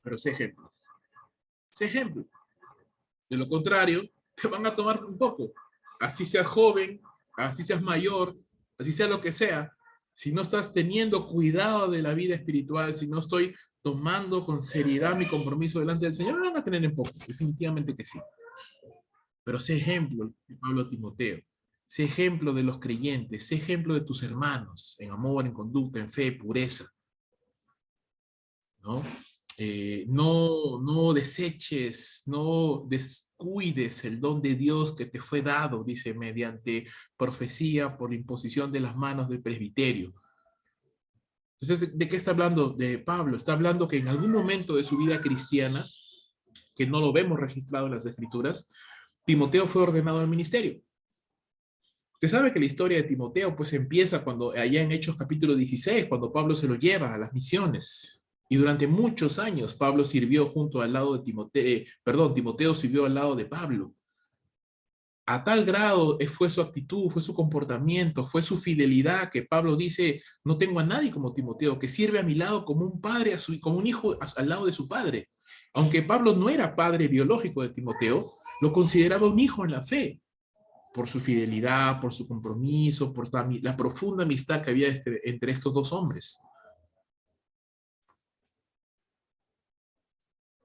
Pero sé ejemplo. Sé ejemplo. De lo contrario, te van a tomar un poco. Así seas joven, así seas mayor, así sea lo que sea. Si no estás teniendo cuidado de la vida espiritual, si no estoy tomando con seriedad mi compromiso delante del Señor, me van a tener en poco. Definitivamente que sí. Pero sé ejemplo, Pablo a Timoteo. Sé ejemplo de los creyentes, sé ejemplo de tus hermanos, en amor, en conducta, en fe, pureza. ¿no? No deseches, no descuides el don de Dios que te fue dado, dice, mediante profecía por la imposición de las manos del presbiterio. Entonces, ¿de qué está hablando de Pablo? Está hablando que en algún momento de su vida cristiana, que no lo vemos registrado en las Escrituras, Timoteo fue ordenado al ministerio. Usted sabe que la historia de Timoteo pues empieza cuando allá en Hechos capítulo 16, cuando Pablo se lo lleva a las misiones. Y durante muchos años Pablo sirvió junto al lado de Timoteo, Timoteo sirvió al lado de Pablo. A tal grado fue su actitud, fue su comportamiento, fue su fidelidad que Pablo dice, no tengo a nadie como Timoteo, que sirve a mi lado como un padre, como un hijo al lado de su padre. Aunque Pablo no era padre biológico de Timoteo, lo consideraba un hijo en la fe, por su fidelidad, por su compromiso, por la profunda amistad que había entre estos dos hombres.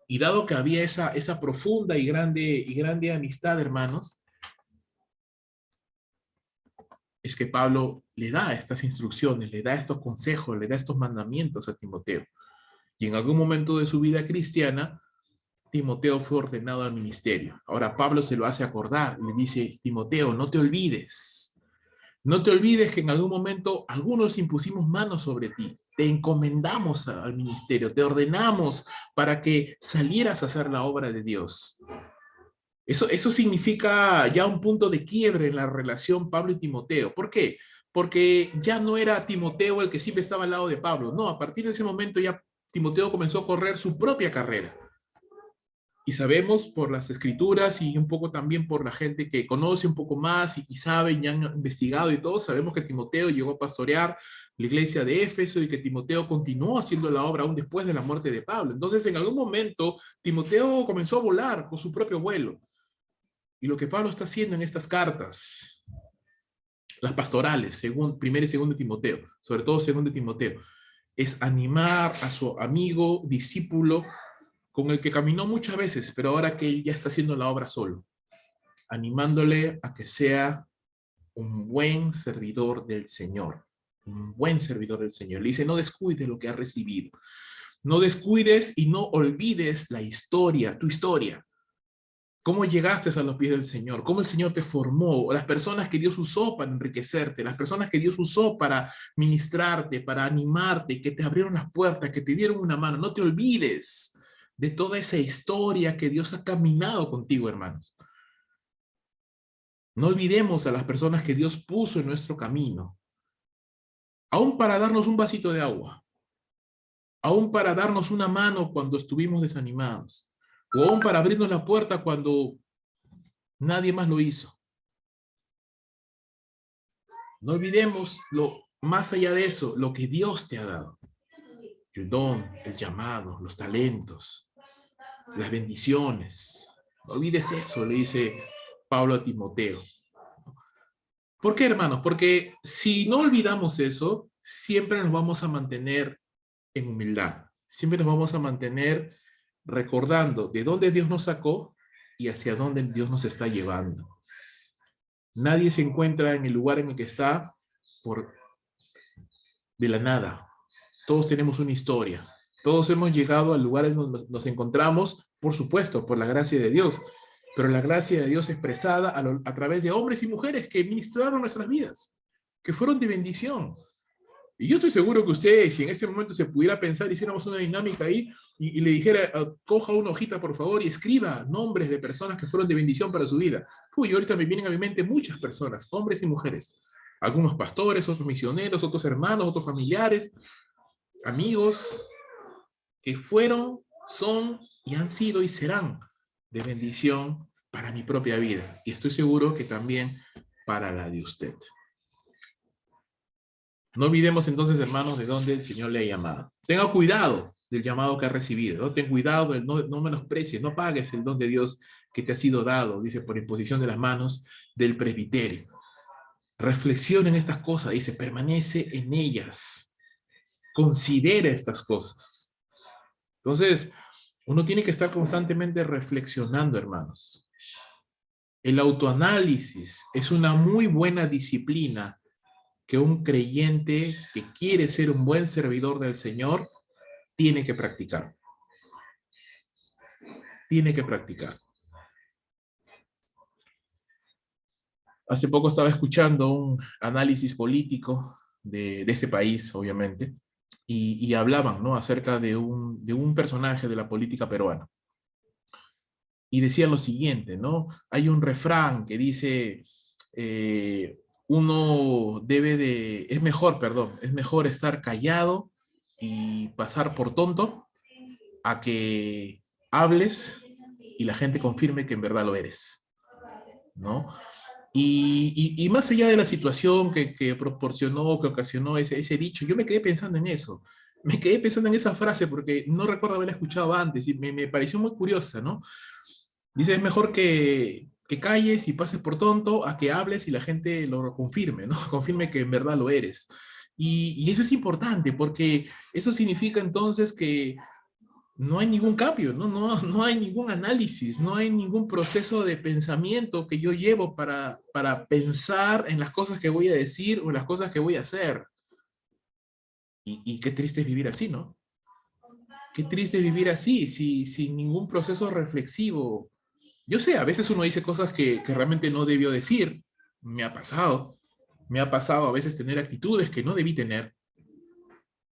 Y dado que había esa profunda y grande amistad, hermanos, es que Pablo le da estas instrucciones, le da estos consejos, le da estos mandamientos a Timoteo. Y en algún momento de su vida cristiana, Timoteo fue ordenado al ministerio. Ahora Pablo se lo hace acordar, le dice, Timoteo, no te olvides que en algún momento algunos impusimos manos sobre ti, te encomendamos al ministerio, te ordenamos para que salieras a hacer la obra de Dios. Eso significa ya un punto de quiebre en la relación Pablo y Timoteo. ¿Por qué? Porque ya no era Timoteo el que siempre estaba al lado de Pablo. No, a partir de ese momento ya Timoteo comenzó a correr su propia carrera. Y sabemos por las escrituras y un poco también por la gente que conoce un poco más y sabe y han investigado y todo, sabemos que Timoteo llegó a pastorear la iglesia de Éfeso y que Timoteo continuó haciendo la obra aún después de la muerte de Pablo. Entonces, en algún momento, Timoteo comenzó a volar con su propio vuelo. Y lo que Pablo está haciendo en estas cartas, las pastorales, según primero y segundo Timoteo, sobre todo segundo Timoteo, es animar a su amigo, discípulo, con el que caminó muchas veces, pero ahora que él ya está haciendo la obra solo, animándole a que sea un buen servidor del Señor, un buen servidor del Señor. Le dice, no descuides lo que has recibido, no descuides y no olvides la historia, tu historia. ¿Cómo llegaste a los pies del Señor? ¿Cómo el Señor te formó? Las personas que Dios usó para enriquecerte, las personas que Dios usó para ministrarte, para animarte, que te abrieron las puertas, que te dieron una mano. No te olvides de toda esa historia que Dios ha caminado contigo, hermanos. No olvidemos a las personas que Dios puso en nuestro camino, aún para darnos un vasito de agua, aún para darnos una mano cuando estuvimos desanimados, o aún para abrirnos la puerta cuando nadie más lo hizo. No olvidemos más allá de eso, lo que Dios te ha dado. El don, el llamado, los talentos, las bendiciones. No olvides eso, le dice Pablo a Timoteo. ¿Por qué, hermanos? Porque si no olvidamos eso, siempre nos vamos a mantener en humildad. Siempre nos vamos a mantener recordando de dónde Dios nos sacó y hacia dónde Dios nos está llevando. Nadie se encuentra en el lugar en el que está de la nada. Todos tenemos una historia. Todos hemos llegado al lugar en donde nos encontramos, por supuesto, por la gracia de Dios. Pero la gracia de Dios expresada a través de hombres y mujeres que ministraron nuestras vidas, que fueron de bendición. Y yo estoy seguro que usted, si en este momento se pudiera pensar, hiciéramos una dinámica ahí y le dijera, coja una hojita por favor y escriba nombres de personas que fueron de bendición para su vida. Uy, ahorita me vienen a mi mente muchas personas, hombres y mujeres. Algunos pastores, otros misioneros, otros hermanos, otros familiares, amigos, que fueron, son y han sido y serán de bendición para mi propia vida. Y estoy seguro que también para la de usted. No olvidemos entonces, hermanos, de dónde el Señor le ha llamado. Tenga cuidado del llamado que ha recibido, ¿no? Ten cuidado, no menosprecies, no pagues el don de Dios que te ha sido dado, dice, por imposición de las manos del presbiterio. Reflexiona en estas cosas, dice, permanece en ellas. Considera estas cosas. Entonces, uno tiene que estar constantemente reflexionando, hermanos. El autoanálisis es una muy buena disciplina que un creyente que quiere ser un buen servidor del Señor tiene que practicar. Tiene que practicar. Hace poco estaba escuchando un análisis político de ese país, obviamente, y hablaban, ¿no?, acerca de un personaje de la política peruana. Y decían lo siguiente, ¿no? Hay un refrán que dice, es mejor estar callado y pasar por tonto a que hables y la gente confirme que en verdad lo eres, ¿no? Y más allá de la situación que proporcionó, que ocasionó ese dicho, yo me quedé pensando en eso. Me quedé pensando en esa frase porque no recuerdo haberla escuchado antes y me pareció muy curiosa, ¿no? Dice, es mejor que calles y pases por tonto a que hables y la gente lo confirme, ¿no? Confirme que en verdad lo eres. Y eso es importante porque eso significa entonces que no hay ningún cambio, ¿no? No hay ningún análisis, no hay ningún proceso de pensamiento que yo llevo para pensar en las cosas que voy a decir o en las cosas que voy a hacer. Y qué triste es vivir así, ¿no? Qué triste es vivir así, sin ningún proceso reflexivo. Yo sé, a veces uno dice cosas que realmente no debió decir. Me ha pasado. Me ha pasado a veces tener actitudes que no debí tener.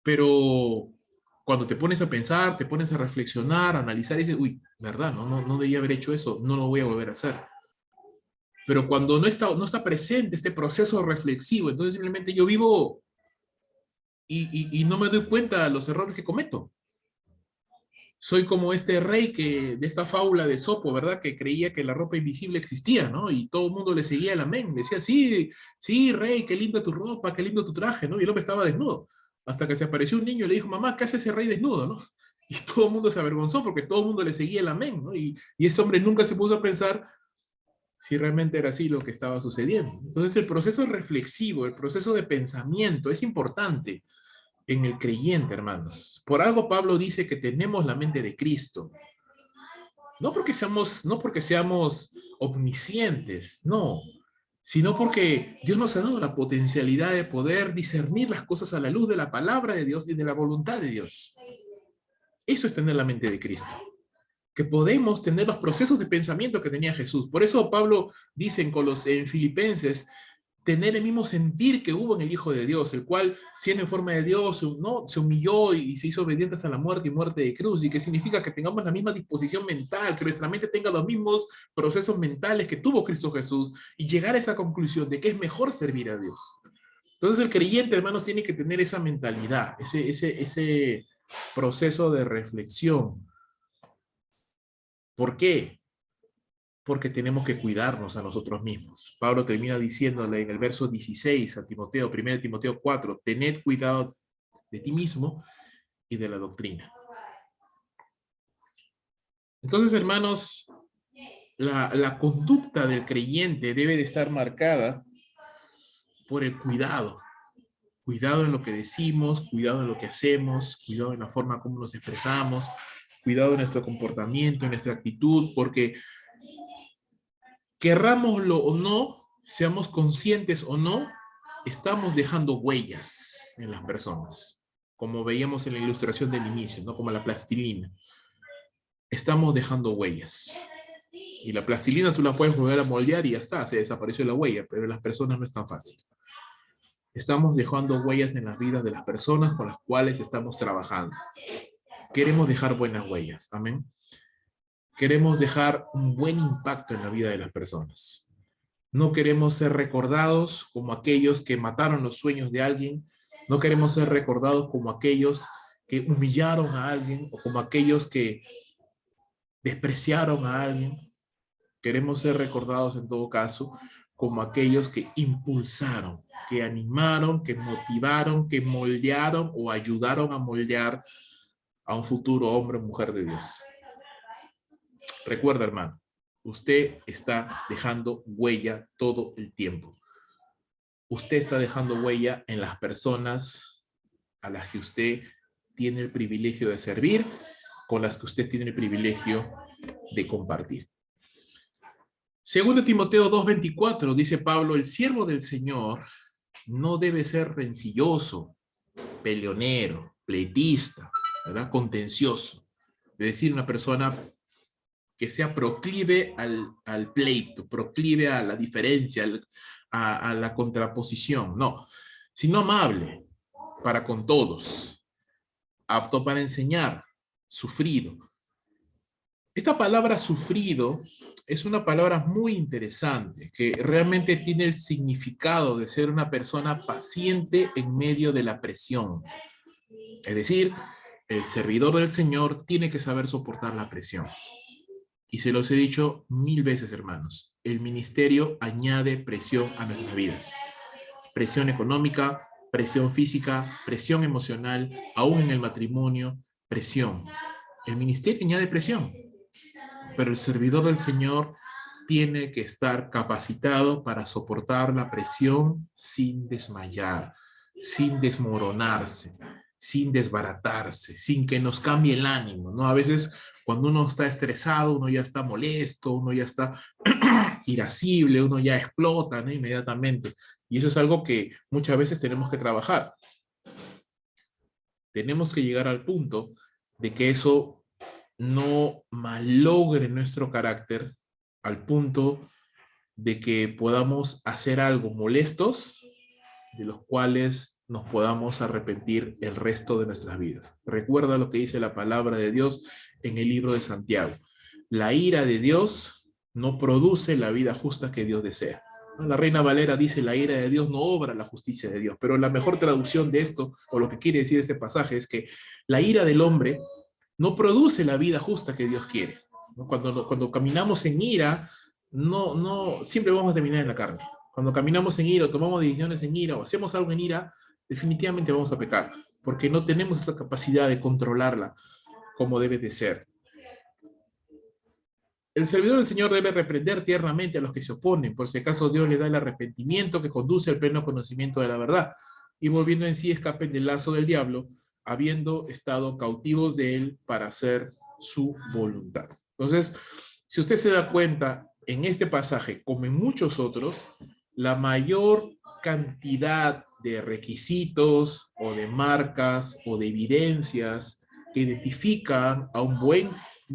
Pero cuando te pones a pensar, te pones a reflexionar, a analizar y dices, uy, verdad, no debía haber hecho eso, no lo voy a volver a hacer. Pero cuando no está presente este proceso reflexivo, entonces simplemente yo vivo y no me doy cuenta de los errores que cometo. Soy como este rey de esta fábula de Sopo, ¿verdad? Que creía que la ropa invisible existía, ¿no? Y todo el mundo le seguía el amén. Le decía, sí, sí, rey, qué linda tu ropa, qué lindo tu traje, ¿no? Y el hombre estaba desnudo. Hasta que se apareció un niño y le dijo, mamá, ¿qué hace ese rey desnudo, no? Y todo el mundo se avergonzó porque todo el mundo le seguía el amén, ¿no? Y ese hombre nunca se puso a pensar si realmente era así lo que estaba sucediendo. Entonces el proceso reflexivo, el proceso de pensamiento es importante en el creyente, hermanos. Por algo Pablo dice que tenemos la mente de Cristo. No porque seamos omniscientes, no, sino porque Dios nos ha dado la potencialidad de poder discernir las cosas a la luz de la palabra de Dios y de la voluntad de Dios. Eso es tener la mente de Cristo. Que podemos tener los procesos de pensamiento que tenía Jesús. Por eso Pablo dice en Filipenses, tener el mismo sentir que hubo en el Hijo de Dios, el cual, siendo en forma de Dios, ¿no?, se humilló y se hizo obediente hasta la muerte y muerte de cruz, y que significa que tengamos la misma disposición mental, que nuestra mente tenga los mismos procesos mentales que tuvo Cristo Jesús, y llegar a esa conclusión de que es mejor servir a Dios. Entonces el creyente, hermanos, tiene que tener esa mentalidad, ese proceso de reflexión. ¿Por qué? Porque tenemos que cuidarnos a nosotros mismos. Pablo termina diciéndole en el verso 16 a Timoteo, 1 Timoteo 4, tened cuidado de ti mismo y de la doctrina. Entonces, hermanos, la conducta del creyente debe de estar marcada por el cuidado. Cuidado en lo que decimos, cuidado en lo que hacemos, cuidado en la forma como nos expresamos, cuidado en nuestro comportamiento, en nuestra actitud, porque querrámoslo o no, seamos conscientes o no, estamos dejando huellas en las personas, como veíamos en la ilustración del inicio, ¿no? Como la plastilina. Estamos dejando huellas. Y la plastilina tú la puedes volver a moldear y ya está, se desapareció la huella, pero en las personas no es tan fácil. Estamos dejando huellas en las vidas de las personas con las cuales estamos trabajando. Queremos dejar buenas huellas, amén. Queremos dejar un buen impacto en la vida de las personas. No queremos ser recordados como aquellos que mataron los sueños de alguien. No queremos ser recordados como aquellos que humillaron a alguien o como aquellos que despreciaron a alguien. Queremos ser recordados en todo caso como aquellos que impulsaron, que animaron, que motivaron, que moldearon o ayudaron a moldear a un futuro hombre o mujer de Dios. Recuerda, hermano, usted está dejando huella todo el tiempo. Usted está dejando huella en las personas a las que usted tiene el privilegio de servir, con las que usted tiene el privilegio de compartir. Segundo Timoteo 2:24 dice Pablo, el siervo del Señor no debe ser rencilloso, peleonero, pleitista, ¿verdad? Contencioso. Es decir, una persona que sea proclive al pleito, proclive a la diferencia, a la contraposición. No, sino amable para con todos, apto para enseñar, sufrido. Esta palabra sufrido es una palabra muy interesante, que realmente tiene el significado de ser una persona paciente en medio de la presión. Es decir, el servidor del Señor tiene que saber soportar la presión. Y se los he dicho 1000 veces, hermanos. El ministerio añade presión a nuestras vidas. Presión económica, presión física, presión emocional, aún en el matrimonio, presión. El ministerio añade presión. Pero el servidor del Señor tiene que estar capacitado para soportar la presión sin desmayar, sin desmoronarse, sin desbaratarse, sin que nos cambie el ánimo, ¿no? A veces cuando uno está estresado, uno ya está molesto, uno ya está irascible, uno ya explota, ¿no? Inmediatamente. Y eso es algo que muchas veces tenemos que trabajar. Tenemos que llegar al punto de que eso no malogre nuestro carácter al punto de que podamos hacer algo molestos de los cuales nos podamos arrepentir el resto de nuestras vidas. Recuerda lo que dice la palabra de Dios en el libro de Santiago. La ira de Dios no produce la vida justa que Dios desea. La Reina Valera dice, la ira de Dios no obra la justicia de Dios, pero la mejor traducción de esto, o lo que quiere decir este pasaje, es que la ira del hombre no produce la vida justa que Dios quiere. Cuando caminamos en ira, siempre vamos a terminar en la carne. Cuando caminamos en ira, o tomamos decisiones en ira, o hacemos algo en ira, definitivamente vamos a pecar, porque no tenemos esa capacidad de controlarla como debe de ser. El servidor del Señor debe reprender tiernamente a los que se oponen, por si acaso Dios le da el arrepentimiento que conduce al pleno conocimiento de la verdad, y volviendo en sí escapen del lazo del diablo, habiendo estado cautivos de él para hacer su voluntad. Entonces, si usted se da cuenta, en este pasaje, como en muchos otros, la mayor cantidad de requisitos o de marcas o de evidencias que identifican a un buen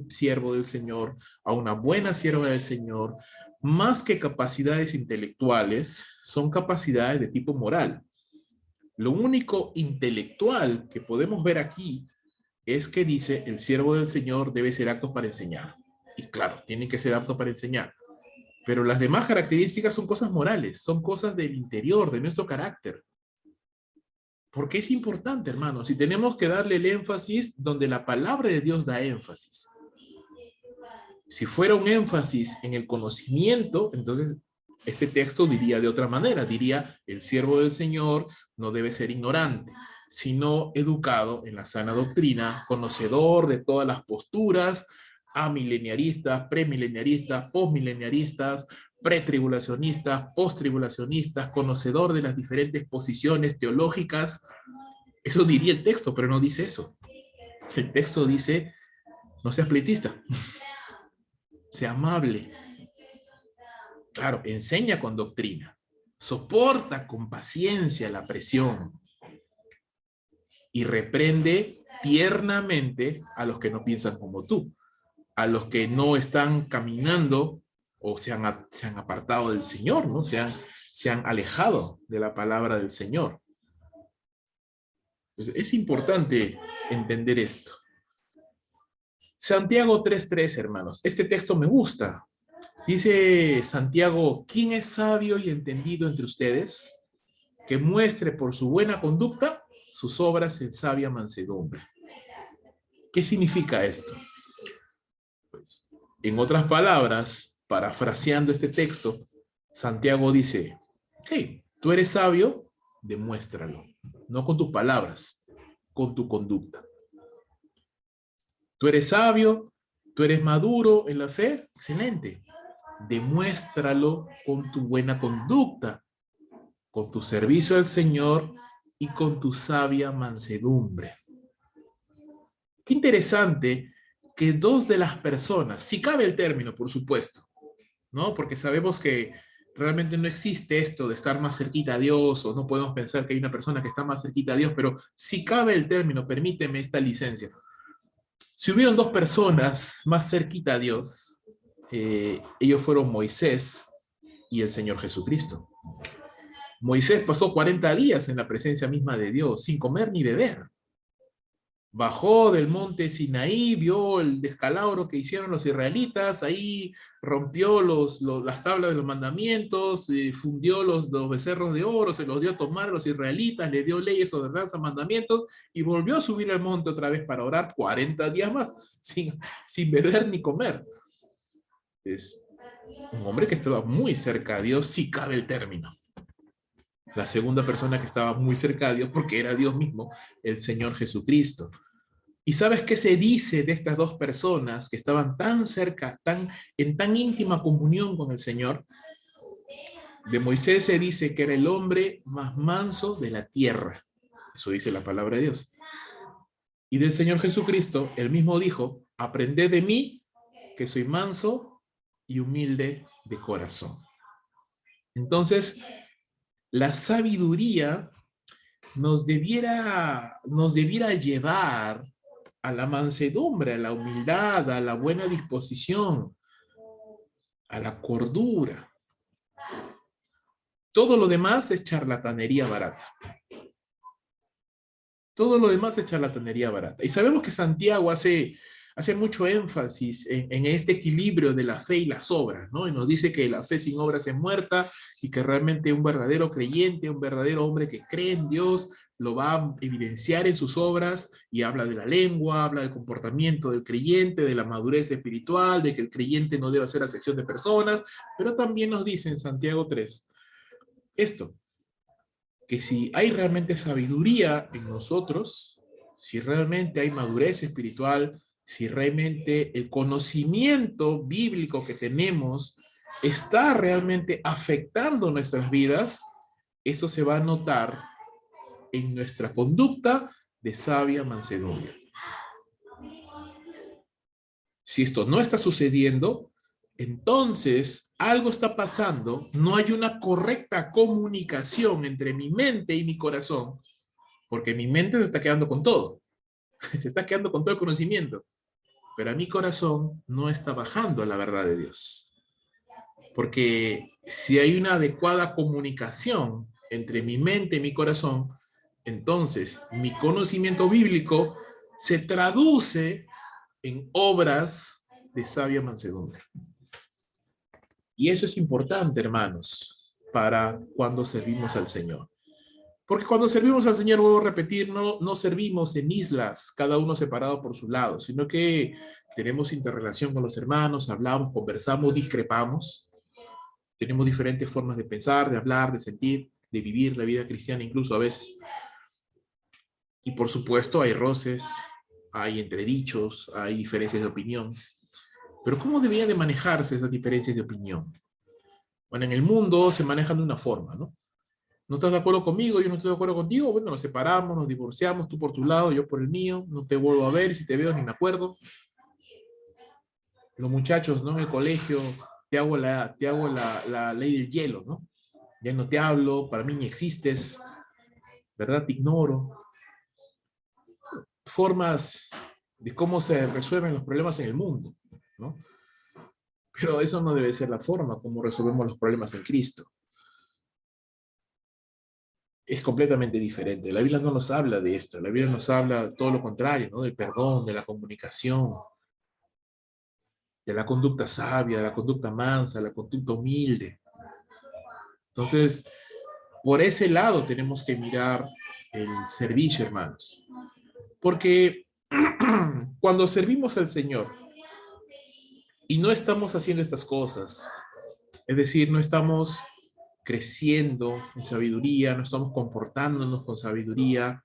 siervo del Señor, a una buena sierva del Señor, más que capacidades intelectuales, son capacidades de tipo moral. Lo único intelectual que podemos ver aquí es que dice el siervo del Señor debe ser apto para enseñar. Y claro, tiene que ser apto para enseñar. Pero las demás características son cosas morales, son cosas del interior, de nuestro carácter. Porque es importante, hermanos, y tenemos que darle el énfasis donde la palabra de Dios da énfasis. Si fuera un énfasis en el conocimiento, entonces este texto diría de otra manera, diría el siervo del Señor no debe ser ignorante, sino educado en la sana doctrina, conocedor de todas las posturas, amileniaristas, premileniaristas, postmileniaristas, pretribulacionistas, posttribulacionistas, conocedor de las diferentes posiciones teológicas. Eso diría el texto, pero no dice eso. El texto dice, no seas pleitista, sea amable. Claro, enseña con doctrina, soporta con paciencia la presión y reprende tiernamente a los que no piensan como tú, a los que no están caminando o se han apartado del Señor, ¿no? Se han alejado de la palabra del Señor. Entonces, es importante entender esto. Santiago 3:3, hermanos. Este texto me gusta. Dice Santiago, ¿quién es sabio y entendido entre ustedes? Que muestre por su buena conducta sus obras en sabia mansedumbre. ¿Qué significa esto? Pues, en otras palabras, parafraseando este texto, Santiago dice, hey, tú eres sabio, demuéstralo. No con tus palabras, con tu conducta. Tú eres sabio, tú eres maduro en la fe, excelente. Demuéstralo con tu buena conducta, con tu servicio al Señor y con tu sabia mansedumbre. Qué interesante que dos de las personas, si cabe el término, por supuesto, ¿no? Porque sabemos que realmente no existe esto de estar más cerquita a Dios, o no podemos pensar que hay una persona que está más cerquita a Dios, pero si cabe el término, permíteme esta licencia. Si hubieron dos personas más cerquita a Dios, ellos fueron Moisés y el Señor Jesucristo. Moisés pasó 40 días en la presencia misma de Dios, sin comer ni beber. Bajó del monte Sinaí, vio el descalabro que hicieron los israelitas, ahí rompió las tablas de los mandamientos, fundió los becerros de oro, se los dio a tomar a los israelitas, le dio leyes, ordenanzas, mandamientos, y volvió a subir al monte otra vez para orar 40 días más, sin beber ni comer. Es un hombre que estaba muy cerca a Dios, si cabe el término. La segunda persona que estaba muy cerca de Dios, porque era Dios mismo, el Señor Jesucristo. ¿Y sabes qué se dice de estas dos personas que estaban tan cerca, en tan íntima comunión con el Señor? De Moisés se dice que era el hombre más manso de la tierra. Eso dice la palabra de Dios. Y del Señor Jesucristo, él mismo dijo, aprended de mí, que soy manso y humilde de corazón. Entonces, la sabiduría nos debiera llevar a la mansedumbre, a la humildad, a la buena disposición, a la cordura. Todo lo demás es charlatanería barata. Todo lo demás es charlatanería barata. Y sabemos que Santiago hace mucho énfasis en este equilibrio de la fe y las obras, ¿no? Y nos dice que la fe sin obras es muerta y que realmente un verdadero creyente, un verdadero hombre que cree en Dios, lo va a evidenciar en sus obras, y habla de la lengua, habla del comportamiento del creyente, de la madurez espiritual, de que el creyente no debe hacer acepción de personas, pero también nos dice en Santiago 3 esto, que si hay realmente sabiduría en nosotros, si realmente hay madurez espiritual, si realmente el conocimiento bíblico que tenemos está realmente afectando nuestras vidas, eso se va a notar en nuestra conducta de sabia mansedumbre. Si esto no está sucediendo, entonces algo está pasando, no hay una correcta comunicación entre mi mente y mi corazón, porque mi mente se está quedando con todo, se está quedando con todo el conocimiento, pero a mi corazón no está bajando a la verdad de Dios. Porque si hay una adecuada comunicación entre mi mente y mi corazón, entonces mi conocimiento bíblico se traduce en obras de sabia mansedumbre. Y eso es importante, hermanos, para cuando servimos al Señor. Porque cuando servimos al Señor, vuelvo a repetir, no servimos en islas, cada uno separado por su lado, sino que tenemos interrelación con los hermanos, hablamos, conversamos, discrepamos, tenemos diferentes formas de pensar, de hablar, de sentir, de vivir la vida cristiana incluso a veces. Y por supuesto hay roces, hay entredichos, hay diferencias de opinión. Pero ¿cómo deberían de manejarse esas diferencias de opinión? Bueno, en el mundo se manejan de una forma, ¿no? ¿No estás de acuerdo conmigo? Yo no estoy de acuerdo contigo. Bueno, nos separamos, nos divorciamos, tú por tu lado, yo por el mío. No te vuelvo a ver, si te veo ni me acuerdo. Los muchachos, ¿no? En el colegio, te hago la ley del hielo, ¿no? Ya no te hablo, para mí ni existes, ¿verdad? Te ignoro. Formas de cómo se resuelven los problemas en el mundo, ¿no? Pero eso no debe ser la forma como resolvemos los problemas en Cristo. Es completamente diferente. La Biblia no nos habla de esto. La Biblia nos habla todo lo contrario, ¿no? Del perdón, de la comunicación, de la conducta sabia, de la conducta mansa, la conducta humilde. Entonces, por ese lado tenemos que mirar el servicio, hermanos. Porque cuando servimos al Señor y no estamos haciendo estas cosas, es decir, no estamos creciendo en sabiduría, no estamos comportándonos con sabiduría,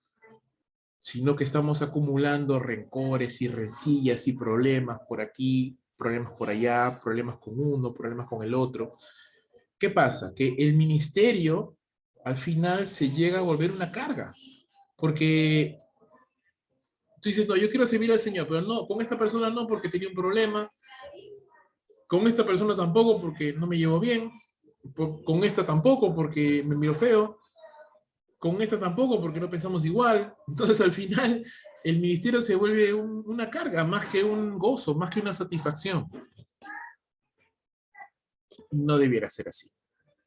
sino que estamos acumulando rencores y rencillas y problemas por aquí, problemas por allá, problemas con uno, problemas con el otro. ¿Qué pasa? Que el ministerio al final se llega a volver una carga, porque tú dices, no, yo quiero servir al Señor, pero no, con esta persona no porque tenía un problema, con esta persona tampoco porque no me llevo bien, Con esta tampoco porque me miro feo, con esta tampoco porque no pensamos igual. Entonces al final el ministerio se vuelve una carga, más que un gozo, más que una satisfacción. No debiera ser así.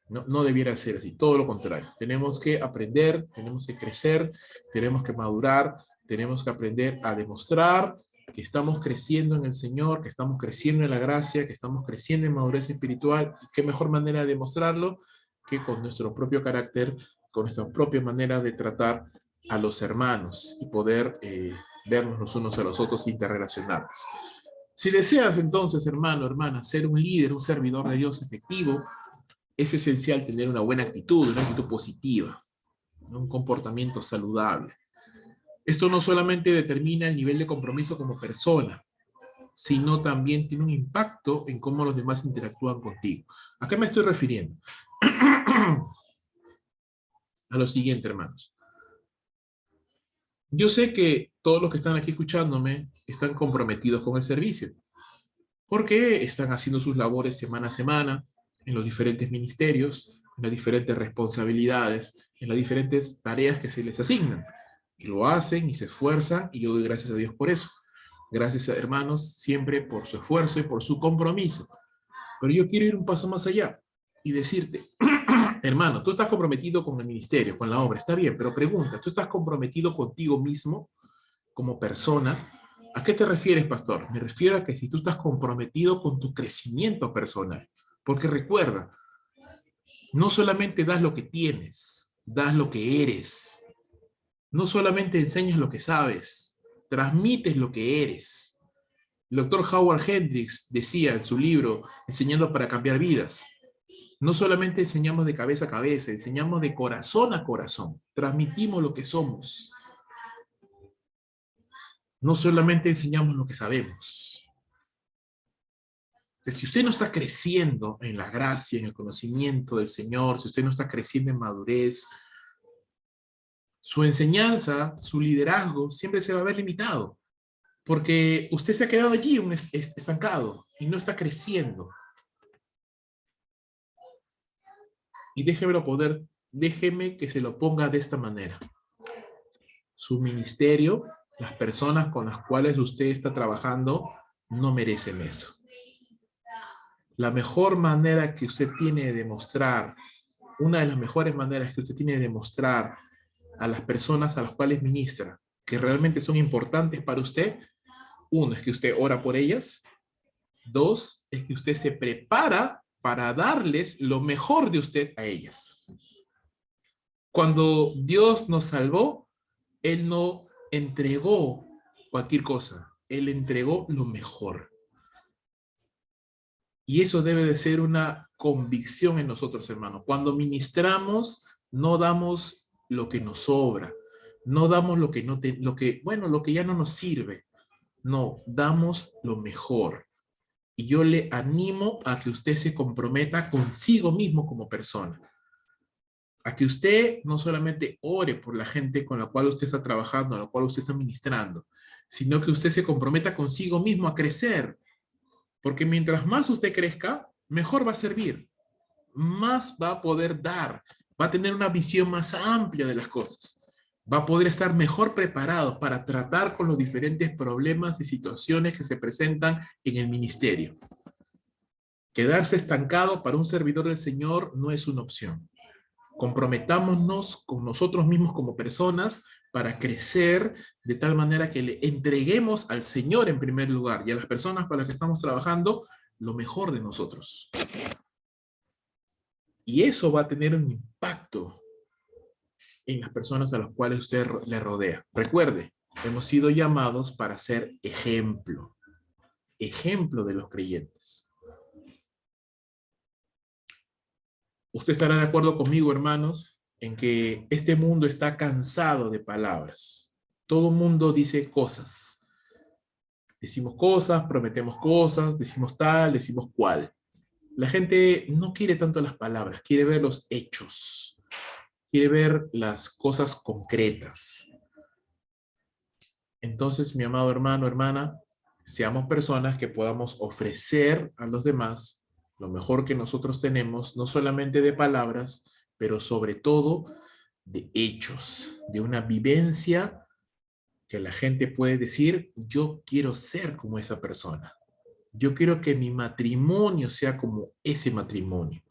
No, no debiera ser así, todo lo contrario. Tenemos que aprender, tenemos que crecer, tenemos que madurar, tenemos que aprender a demostrar que estamos creciendo en el Señor, que estamos creciendo en la gracia, que estamos creciendo en madurez espiritual. Y qué mejor manera de demostrarlo que con nuestro propio carácter, con nuestra propia manera de tratar a los hermanos y poder vernos los unos a los otros e interrelacionarnos. Si deseas entonces, hermano, hermana, ser un líder, un servidor de Dios efectivo, es esencial tener una actitud positiva, ¿no? Un comportamiento saludable. Esto no solamente determina el nivel de compromiso como persona, sino también tiene un impacto en cómo los demás interactúan contigo. ¿A qué me estoy refiriendo? A lo siguiente, hermanos. Yo sé que todos los que están aquí escuchándome están comprometidos con el servicio, porque están haciendo sus labores semana a semana, en los diferentes ministerios, en las diferentes responsabilidades, en las diferentes tareas que se les asignan. Y lo hacen y se esfuerzan, y yo doy gracias a Dios por eso. Gracias a hermanos siempre por su esfuerzo y por su compromiso. Pero yo quiero ir un paso más allá y decirte, hermano, tú estás comprometido con el ministerio, con la obra, está bien, pero pregunta, ¿tú estás comprometido contigo mismo como persona? ¿A qué te refieres, pastor? Me refiero a que si tú estás comprometido con tu crecimiento personal, porque recuerda, no solamente das lo que tienes, das lo que eres. No solamente enseñas lo que sabes, transmites lo que eres. El doctor Howard Hendricks decía en su libro Enseñando para cambiar vidas, no solamente enseñamos de cabeza a cabeza, enseñamos de corazón a corazón, transmitimos lo que somos. No solamente enseñamos lo que sabemos. Entonces, si usted no está creciendo en la gracia, en el conocimiento del Señor, si usted no está creciendo en madurez, su enseñanza, su liderazgo, siempre se va a ver limitado, porque usted se ha quedado allí estancado y no está creciendo. Y déjeme que se lo ponga de esta manera. Su ministerio, las personas con las cuales usted está trabajando, no merecen eso. La mejor manera que usted tiene de demostrar, una de las mejores maneras que usted tiene de demostrar a las personas a las cuales ministra, que realmente son importantes para usted, uno, es que usted ora por ellas. Dos, es que usted se prepara para darles lo mejor de usted a ellas. Cuando Dios nos salvó, Él no entregó cualquier cosa. Él entregó lo mejor. Y eso debe de ser una convicción en nosotros, hermanos. Cuando ministramos, no damos lo que nos sobra. No damos lo que ya no nos sirve. No, damos lo mejor. Y yo le animo a que usted se comprometa consigo mismo como persona. A que usted no solamente ore por la gente con la cual usted está trabajando, a la cual usted está ministrando, sino que usted se comprometa consigo mismo a crecer. Porque mientras más usted crezca, mejor va a servir. Más va a poder dar. Va a tener una visión más amplia de las cosas. Va a poder estar mejor preparado para tratar con los diferentes problemas y situaciones que se presentan en el ministerio. Quedarse estancado para un servidor del Señor no es una opción. Comprometámonos con nosotros mismos como personas para crecer de tal manera que le entreguemos al Señor en primer lugar y a las personas para las que estamos trabajando lo mejor de nosotros. Y eso va a tener un impacto en las personas a las cuales usted le rodea. Recuerde, hemos sido llamados para ser ejemplo de los creyentes. Usted estará de acuerdo conmigo, hermanos, en que este mundo está cansado de palabras. Todo mundo dice cosas. Decimos cosas, prometemos cosas, decimos tal, decimos cual. La gente no quiere tanto las palabras, quiere ver los hechos, quiere ver las cosas concretas. Entonces, mi amado hermano, hermana, seamos personas que podamos ofrecer a los demás lo mejor que nosotros tenemos, no solamente de palabras, pero sobre todo de hechos, de una vivencia que la gente puede decir, yo quiero ser como esa persona. Yo quiero que mi matrimonio sea como ese matrimonio.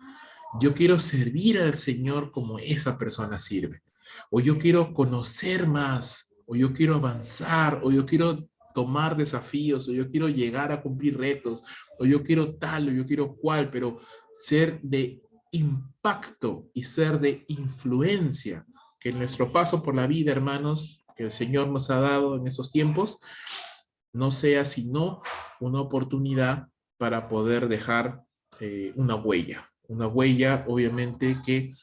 Yo quiero servir al Señor como esa persona sirve. O yo quiero conocer más, o yo quiero avanzar, o yo quiero tomar desafíos, o yo quiero llegar a cumplir retos, o yo quiero tal, o yo quiero cual, pero ser de impacto y ser de influencia, que en nuestro paso por la vida, hermanos, que el Señor nos ha dado en esos tiempos, no sea sino una oportunidad para poder dejar una huella obviamente que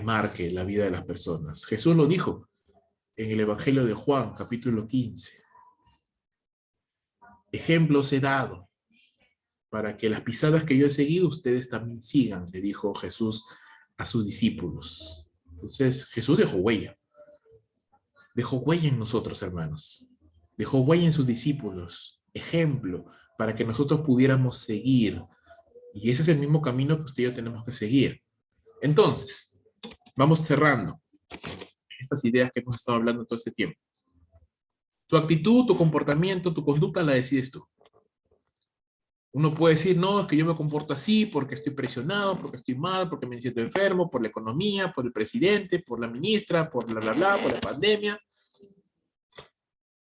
marque la vida de las personas. Jesús lo dijo en el Evangelio de Juan, capítulo 15. Ejemplos he dado para que las pisadas que yo he seguido ustedes también sigan, le dijo Jesús a sus discípulos. Entonces Jesús dejó huella en nosotros, hermanos. Dejó huella en sus discípulos, ejemplo, para que nosotros pudiéramos seguir. Y ese es el mismo camino que usted y yo tenemos que seguir. Entonces, vamos cerrando estas ideas que hemos estado hablando todo este tiempo. Tu actitud, tu comportamiento, tu conducta la decides tú. Uno puede decir, no, es que yo me comporto así porque estoy presionado, porque estoy mal, porque me siento enfermo, por la economía, por el presidente, por la ministra, por bla, bla, bla, por la pandemia.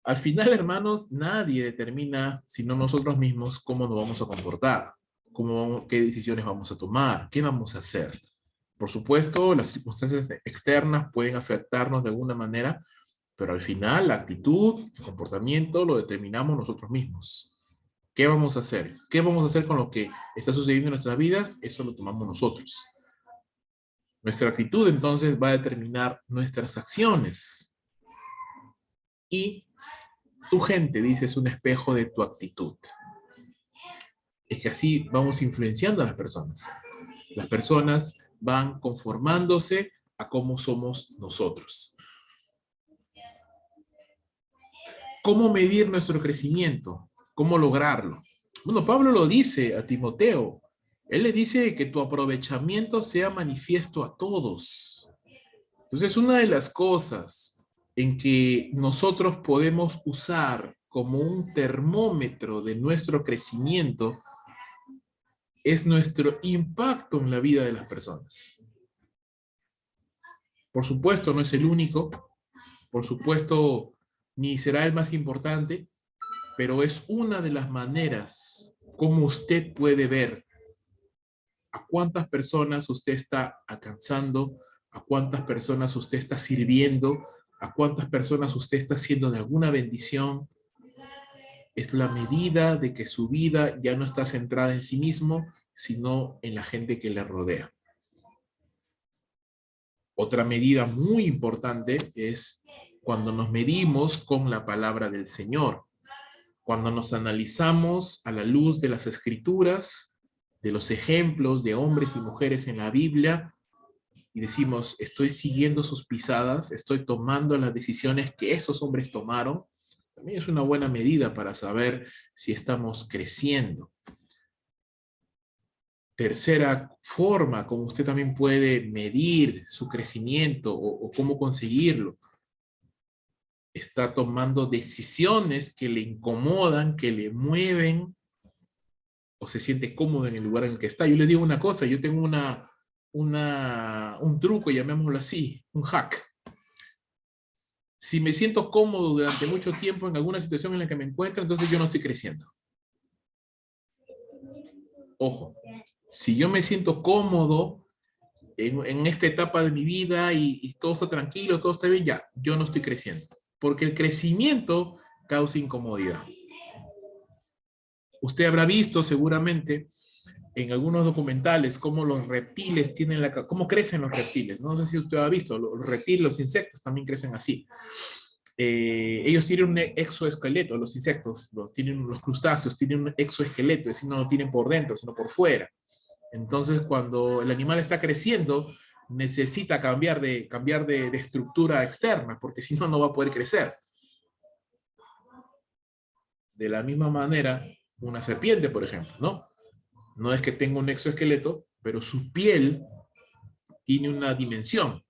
Al final, hermanos, nadie determina, sino nosotros mismos, cómo nos vamos a comportar, qué decisiones vamos a tomar, qué vamos a hacer. Por supuesto, las circunstancias externas pueden afectarnos de alguna manera, pero al final la actitud, el comportamiento lo determinamos nosotros mismos. ¿Qué vamos a hacer? ¿Qué vamos a hacer con lo que está sucediendo en nuestras vidas? Eso lo tomamos nosotros. Nuestra actitud entonces va a determinar nuestras acciones. Y tu gente, dice, es un espejo de tu actitud. Es que así vamos influenciando a las personas. Las personas van conformándose a cómo somos nosotros. ¿Cómo medir nuestro crecimiento? ¿Cómo lograrlo? Bueno, Pablo lo dice a Timoteo. Él le dice que tu aprovechamiento sea manifiesto a todos. Entonces, una de las cosas en que nosotros podemos usar como un termómetro de nuestro crecimiento es nuestro impacto en la vida de las personas. Por supuesto, no es el único. Por supuesto, ni será el más importante, pero es una de las maneras como usted puede ver a cuántas personas usted está alcanzando, a cuántas personas usted está sirviendo, a cuántas personas usted está haciendo de alguna bendición. Es la medida de que su vida ya no está centrada en sí mismo, sino en la gente que le rodea. Otra medida muy importante es cuando nos medimos con la palabra del Señor. Cuando nos analizamos a la luz de las Escrituras, de los ejemplos de hombres y mujeres en la Biblia, y decimos, estoy siguiendo sus pisadas, estoy tomando las decisiones que esos hombres tomaron, también es una buena medida para saber si estamos creciendo. Tercera forma, como usted también puede medir su crecimiento o cómo conseguirlo, está tomando decisiones que le incomodan, que le mueven, o se siente cómodo en el lugar en el que está. Yo le digo una cosa, yo tengo un truco, llamémoslo así, un hack. Si me siento cómodo durante mucho tiempo en alguna situación en la que me encuentro, entonces yo no estoy creciendo. Ojo, si yo me siento cómodo en esta etapa de mi vida y todo está tranquilo, todo está bien, ya, yo no estoy creciendo. Porque el crecimiento causa incomodidad. Usted habrá visto seguramente en algunos documentales cómo los reptiles tienen cómo crecen los reptiles. No sé si usted ha visto, los reptiles, los insectos también crecen así. Ellos tienen un exoesqueleto, los insectos, los crustáceos tienen un exoesqueleto, es decir, no lo tienen por dentro, sino por fuera. Entonces, cuando el animal está creciendo, necesita cambiar de estructura externa, porque si no, no va a poder crecer. De la misma manera, una serpiente, por ejemplo, ¿no? No es que tenga un exoesqueleto, pero su piel tiene una dimensión.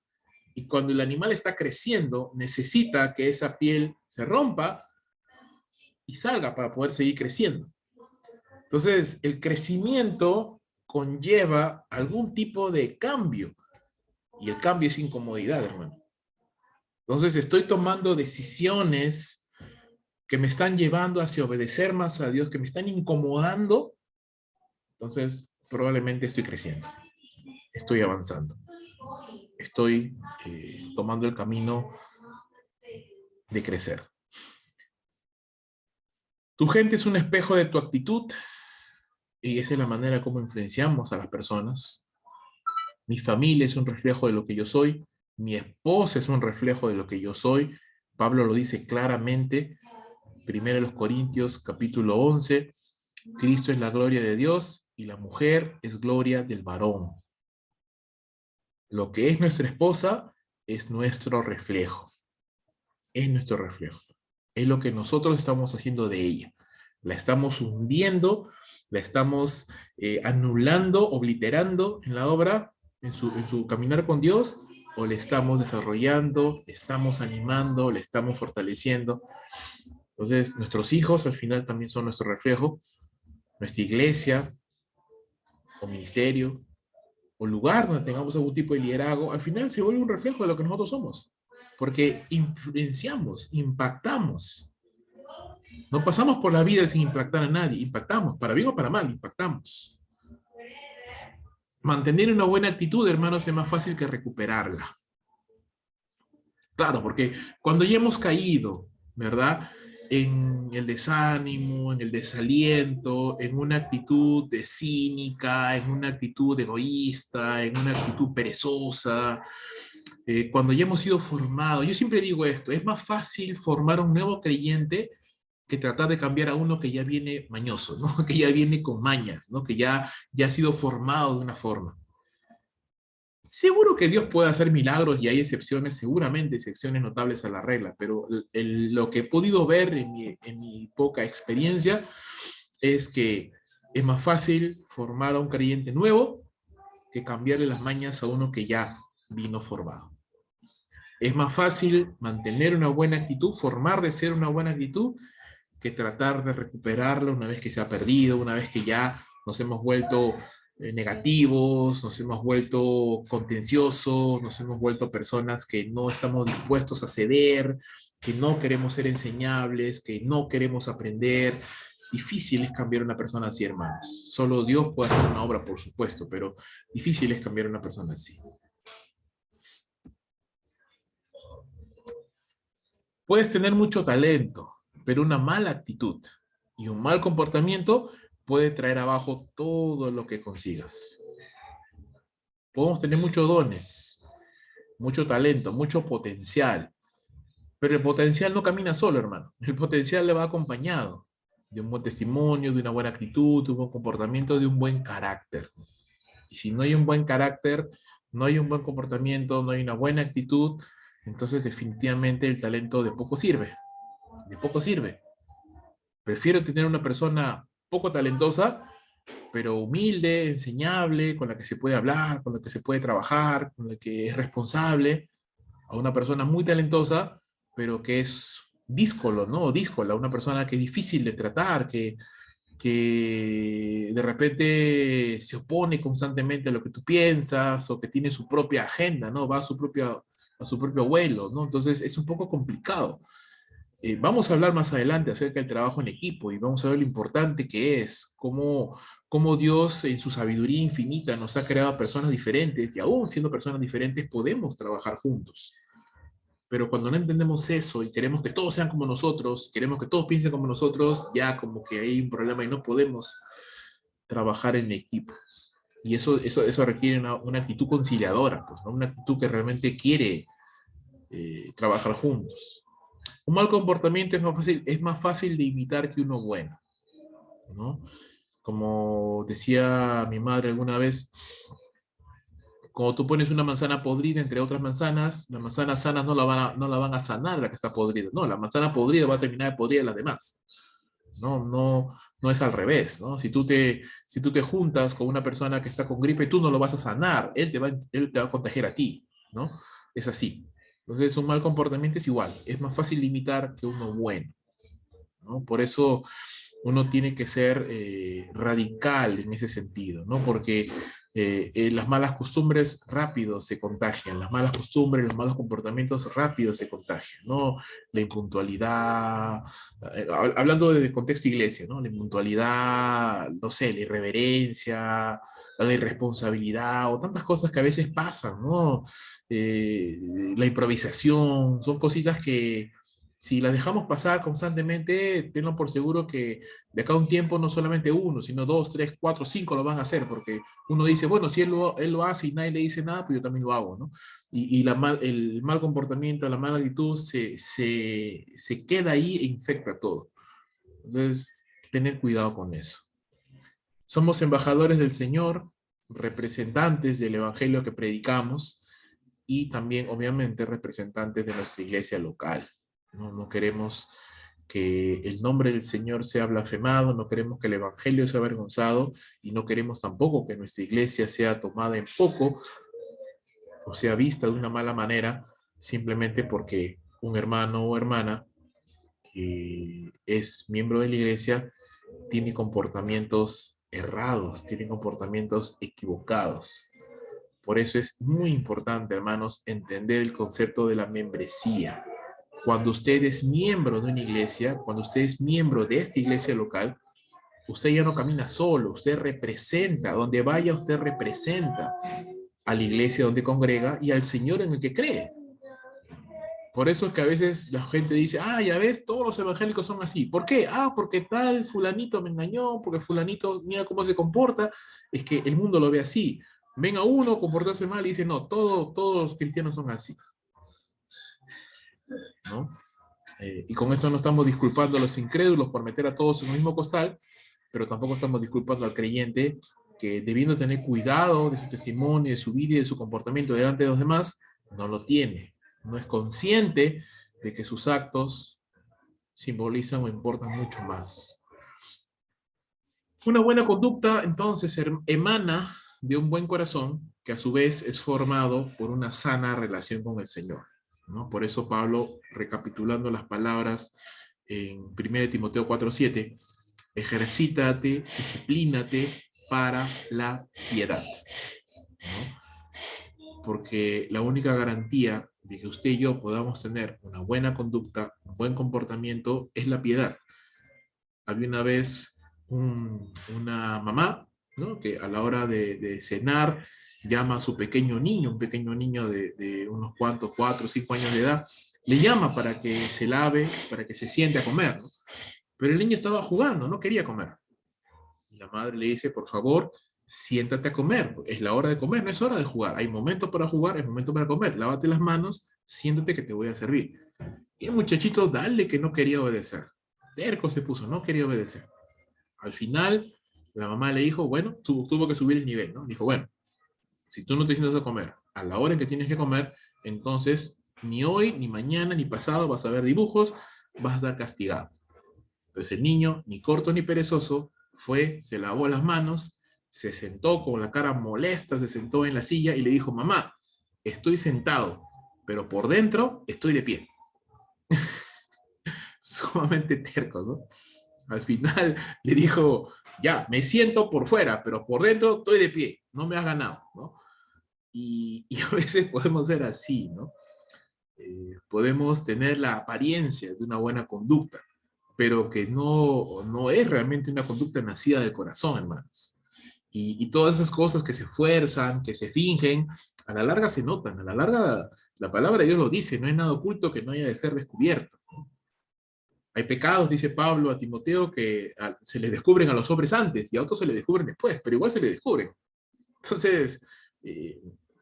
Y cuando el animal está creciendo, necesita que esa piel se rompa y salga para poder seguir creciendo. Entonces, el crecimiento conlleva algún tipo de cambio. Y el cambio es incomodidad, hermano. Entonces, estoy tomando decisiones que me están llevando hacia obedecer más a Dios, que me están incomodando. Entonces, probablemente estoy creciendo. Estoy avanzando. Estoy tomando el camino de crecer. Tu gente es un espejo de tu actitud y esa es la manera como influenciamos a las personas. Mi familia es un reflejo de lo que yo soy. Mi esposa es un reflejo de lo que yo soy. Pablo lo dice claramente. 1 Corintios capítulo 11. Cristo es la gloria de Dios y la mujer es gloria del varón. Lo que es nuestra esposa es nuestro reflejo. Es nuestro reflejo. Es lo que nosotros estamos haciendo de ella. La estamos hundiendo, la estamos anulando, obliterando en la obra, en su caminar con Dios, o le estamos desarrollando, le estamos animando, le estamos fortaleciendo. Entonces, nuestros hijos al final también son nuestro reflejo. Nuestra iglesia, o ministerio, o lugar donde tengamos algún tipo de liderazgo, al final se vuelve un reflejo de lo que nosotros somos. Porque influenciamos, impactamos. No pasamos por la vida sin impactar a nadie, impactamos, para bien o para mal, impactamos. Mantener una buena actitud, hermanos, es más fácil que recuperarla. Claro, porque cuando ya hemos caído, ¿verdad? En el desánimo, en el desaliento, en una actitud de cínica, en una actitud egoísta, en una actitud perezosa, cuando ya hemos sido formados, yo siempre digo esto, es más fácil formar un nuevo creyente que tratar de cambiar a uno que ya viene mañoso, ¿no? Que ya viene con mañas, ¿no? Que ya ha sido formado de una forma. Seguro que Dios puede hacer milagros y hay excepciones, seguramente excepciones notables a la regla, pero lo que he podido ver en mi poca experiencia es que es más fácil formar a un creyente nuevo que cambiarle las mañas a uno que ya vino formado. Es más fácil mantener una buena actitud, formar de ser una buena actitud, que tratar de recuperarla una vez que se ha perdido, una vez que ya nos hemos vuelto negativos, nos hemos vuelto contenciosos, nos hemos vuelto personas que no estamos dispuestos a ceder, que no queremos ser enseñables, que no queremos aprender. Difícil es cambiar a una persona así, hermanos. Solo Dios puede hacer una obra, por supuesto, pero difícil es cambiar a una persona así. Puedes tener mucho talento, pero una mala actitud y un mal comportamiento puede traer abajo todo lo que consigas. Podemos tener muchos dones, mucho talento, mucho potencial, pero el potencial no camina solo, hermano. El potencial le va acompañado de un buen testimonio, de una buena actitud, de un buen comportamiento, de un buen carácter. Y si no hay un buen carácter, no hay un buen comportamiento, no hay una buena actitud, entonces definitivamente el talento de poco sirve. De poco sirve. Prefiero tener una persona poco talentosa, pero humilde, enseñable, con la que se puede hablar, con la que se puede trabajar, con la que es responsable, a una persona muy talentosa, pero que es díscolo, ¿no? O díscola, una persona que es difícil de tratar, que de repente se opone constantemente a lo que tú piensas, o que tiene su propia agenda, ¿no? Va a su propio vuelo, ¿no? Entonces es un poco complicado. Vamos a hablar más adelante acerca del trabajo en equipo y vamos a ver lo importante que es, cómo Dios en su sabiduría infinita nos ha creado personas diferentes y aún siendo personas diferentes podemos trabajar juntos. Pero cuando no entendemos eso y queremos que todos sean como nosotros, queremos que todos piensen como nosotros, ya como que hay un problema y no podemos trabajar en equipo. Y eso requiere una actitud conciliadora, pues, ¿no? Una actitud que realmente quiere trabajar juntos. Un mal comportamiento es más fácil de imitar que uno bueno, ¿no? Como decía mi madre alguna vez, cuando tú pones una manzana podrida entre otras manzanas, las manzanas sanas no la van a sanar la que está podrida. No, la manzana podrida va a terminar de podrir a las demás, no es al revés, ¿no? Si tú te juntas con una persona que está con gripe, tú no lo vas a sanar, él te va a contagiar a ti, ¿no? Es así. Entonces, un mal comportamiento es igual, es más fácil limitar que uno bueno, ¿no? Por eso uno tiene que ser radical en ese sentido, ¿no? Porque las malas costumbres rápido se contagian, las malas costumbres, los malos comportamientos rápido se contagian, ¿no? La impuntualidad, hablando de contexto iglesia, ¿no? La impuntualidad, no sé, la irreverencia, la irresponsabilidad, o tantas cosas que a veces pasan, ¿no? Eh, la improvisación, son cositas que si las dejamos pasar constantemente, tenlo por seguro que de acá a un tiempo no solamente uno, sino dos, tres, cuatro, cinco lo van a hacer, porque uno dice, bueno, si él lo hace y nadie le dice nada, pues yo también lo hago, ¿no? El mal comportamiento, la mala actitud se queda ahí e infecta todo. Entonces, tener cuidado con eso. Somos embajadores del Señor, representantes del Evangelio que predicamos y también, obviamente, representantes de nuestra iglesia local. No queremos que el nombre del Señor sea blasfemado, no queremos que el Evangelio sea avergonzado y no queremos tampoco que nuestra iglesia sea tomada en poco o sea vista de una mala manera simplemente porque un hermano o hermana que es miembro de la iglesia tiene comportamientos errados, tiene comportamientos equivocados. Por eso es muy importante, hermanos, entender el concepto de la membresía. Cuando usted es miembro de una iglesia, cuando usted es miembro de esta iglesia local, usted ya no camina solo, usted representa, donde vaya usted representa a la iglesia donde congrega y al Señor en el que cree. Por eso es que a veces la gente dice, ah, ya ves, todos los evangélicos son así. ¿Por qué? Ah, porque tal fulanito me engañó, porque fulanito mira cómo se comporta. Es que el mundo lo ve así. Ven a uno comportarse mal y dice, no, todos los cristianos son así, ¿no? Y con eso no estamos disculpando a los incrédulos por meter a todos en el mismo costal, pero tampoco estamos disculpando al creyente que debiendo tener cuidado de su testimonio, de su vida y de su comportamiento delante de los demás, no lo tiene. No es consciente de que sus actos simbolizan o importan mucho más. Una buena conducta, entonces, emana de un buen corazón que a su vez es formado por una sana relación con el Señor, ¿no? Por eso Pablo, recapitulando las palabras en 1 Timoteo 4:7, ejercítate, disciplínate para la piedad, ¿no? Porque la única garantía de que usted y yo podamos tener una buena conducta, un buen comportamiento, es la piedad. Había una vez una mamá, ¿no? Que a la hora de cenar llama a su pequeño niño, un pequeño niño de unos cuantos, 4 o 5 años de edad, le llama para que se lave, para que se siente a comer, ¿no? Pero el niño estaba jugando, no quería comer. Y la madre le dice, por favor, siéntate a comer. Es la hora de comer, no es hora de jugar. Hay momentos para jugar, hay momentos para comer. Lávate las manos, siéntate que te voy a servir. Y el muchachito, dale que no quería obedecer. Terco se puso, no quería obedecer. Al final, la mamá le dijo, bueno, tuvo que subir el nivel, ¿no? Dijo, bueno, si tú no te sientas a comer a la hora en que tienes que comer, entonces ni hoy, ni mañana, ni pasado vas a ver dibujos, vas a estar castigado. Entonces el niño, ni corto ni perezoso, fue, se lavó las manos, se sentó con la cara molesta, se sentó en la silla y le dijo, mamá, estoy sentado, pero por dentro estoy de pie. Sumamente terco, ¿no? Al final le dijo, ya, me siento por fuera, pero por dentro estoy de pie, no me has ganado, ¿no? Y a veces podemos ser así, ¿no? Podemos tener la apariencia de una buena conducta, pero que no es realmente una conducta nacida del corazón, hermanos. Y todas esas cosas que se fuerzan, que se fingen, a la larga se notan, a la larga la palabra de Dios lo dice, no hay nada oculto que no haya de ser descubierto. Hay pecados, dice Pablo a Timoteo, que se les descubren a los hombres antes y a otros se les descubren después, pero igual se les descubren. Entonces,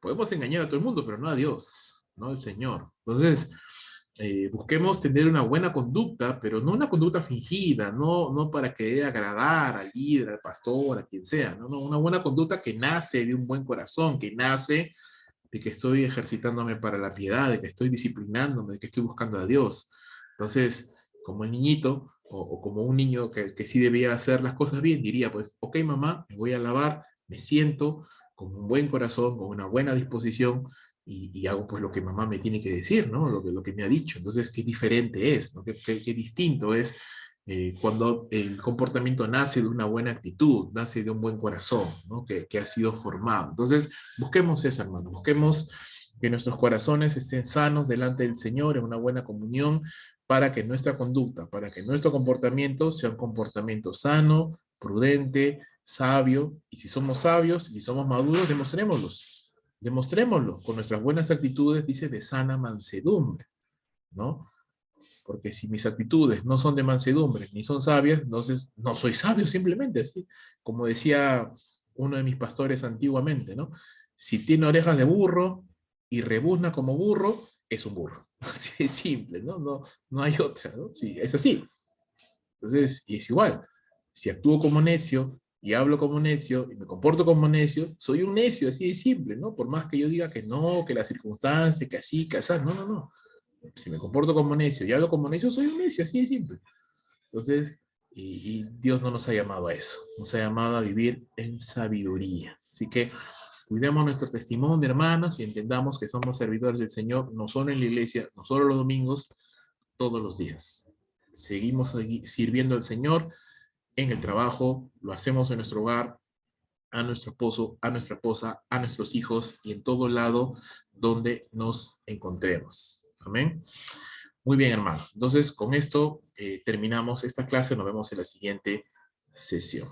podemos engañar a todo el mundo, pero no a Dios, no al Señor. Entonces, busquemos tener una buena conducta, pero no una conducta fingida, no para querer agradar al líder, al pastor, a quien sea, no, una buena conducta que nace de un buen corazón, que nace de que estoy ejercitándome para la piedad, de que estoy disciplinándome, de que estoy buscando a Dios. Entonces, como el niñito, o como un niño que sí debía hacer las cosas bien, diría, pues, ok, mamá, me voy a lavar, me siento con un buen corazón, con una buena disposición, y hago pues lo que mamá me tiene que decir, ¿no? Lo que me ha dicho. Entonces, qué diferente es, ¿no? Qué distinto es cuando el comportamiento nace de una buena actitud, nace de un buen corazón, ¿no? Que ha sido formado. Entonces, busquemos eso, hermano, busquemos que nuestros corazones estén sanos delante del Señor en una buena comunión para que nuestra conducta, para que nuestro comportamiento sea un comportamiento sano, prudente, sabio, y si somos sabios y somos maduros, demostrémoslos. Demostrémoslo con nuestras buenas actitudes, dice, de sana mansedumbre, ¿no? Porque si mis actitudes no son de mansedumbre ni son sabias, entonces no soy sabio simplemente, ¿sí? Como decía uno de mis pastores antiguamente, ¿no? Si tiene orejas de burro y rebuzna como burro, es un burro. Así de simple, ¿no? No hay otra, ¿no? Sí, es así. Entonces, y es igual. Si actúo como necio y hablo como necio y me comporto como necio, soy un necio, así de simple, ¿no? Por más que yo diga que no, que la circunstancia, que así, que así, no. Si me comporto como necio y hablo como necio, soy un necio, así de simple. Entonces, y Dios no nos ha llamado a eso, nos ha llamado a vivir en sabiduría. Así que cuidemos nuestro testimonio, hermanos, y entendamos que somos servidores del Señor, no solo en la iglesia, no solo los domingos, todos los días. Seguimos sirviendo al Señor en el trabajo, lo hacemos en nuestro hogar, a nuestro esposo, a nuestra esposa, a nuestros hijos y en todo lado donde nos encontremos. Amén. Muy bien, hermano. Entonces, con esto terminamos esta clase. Nos vemos en la siguiente sesión.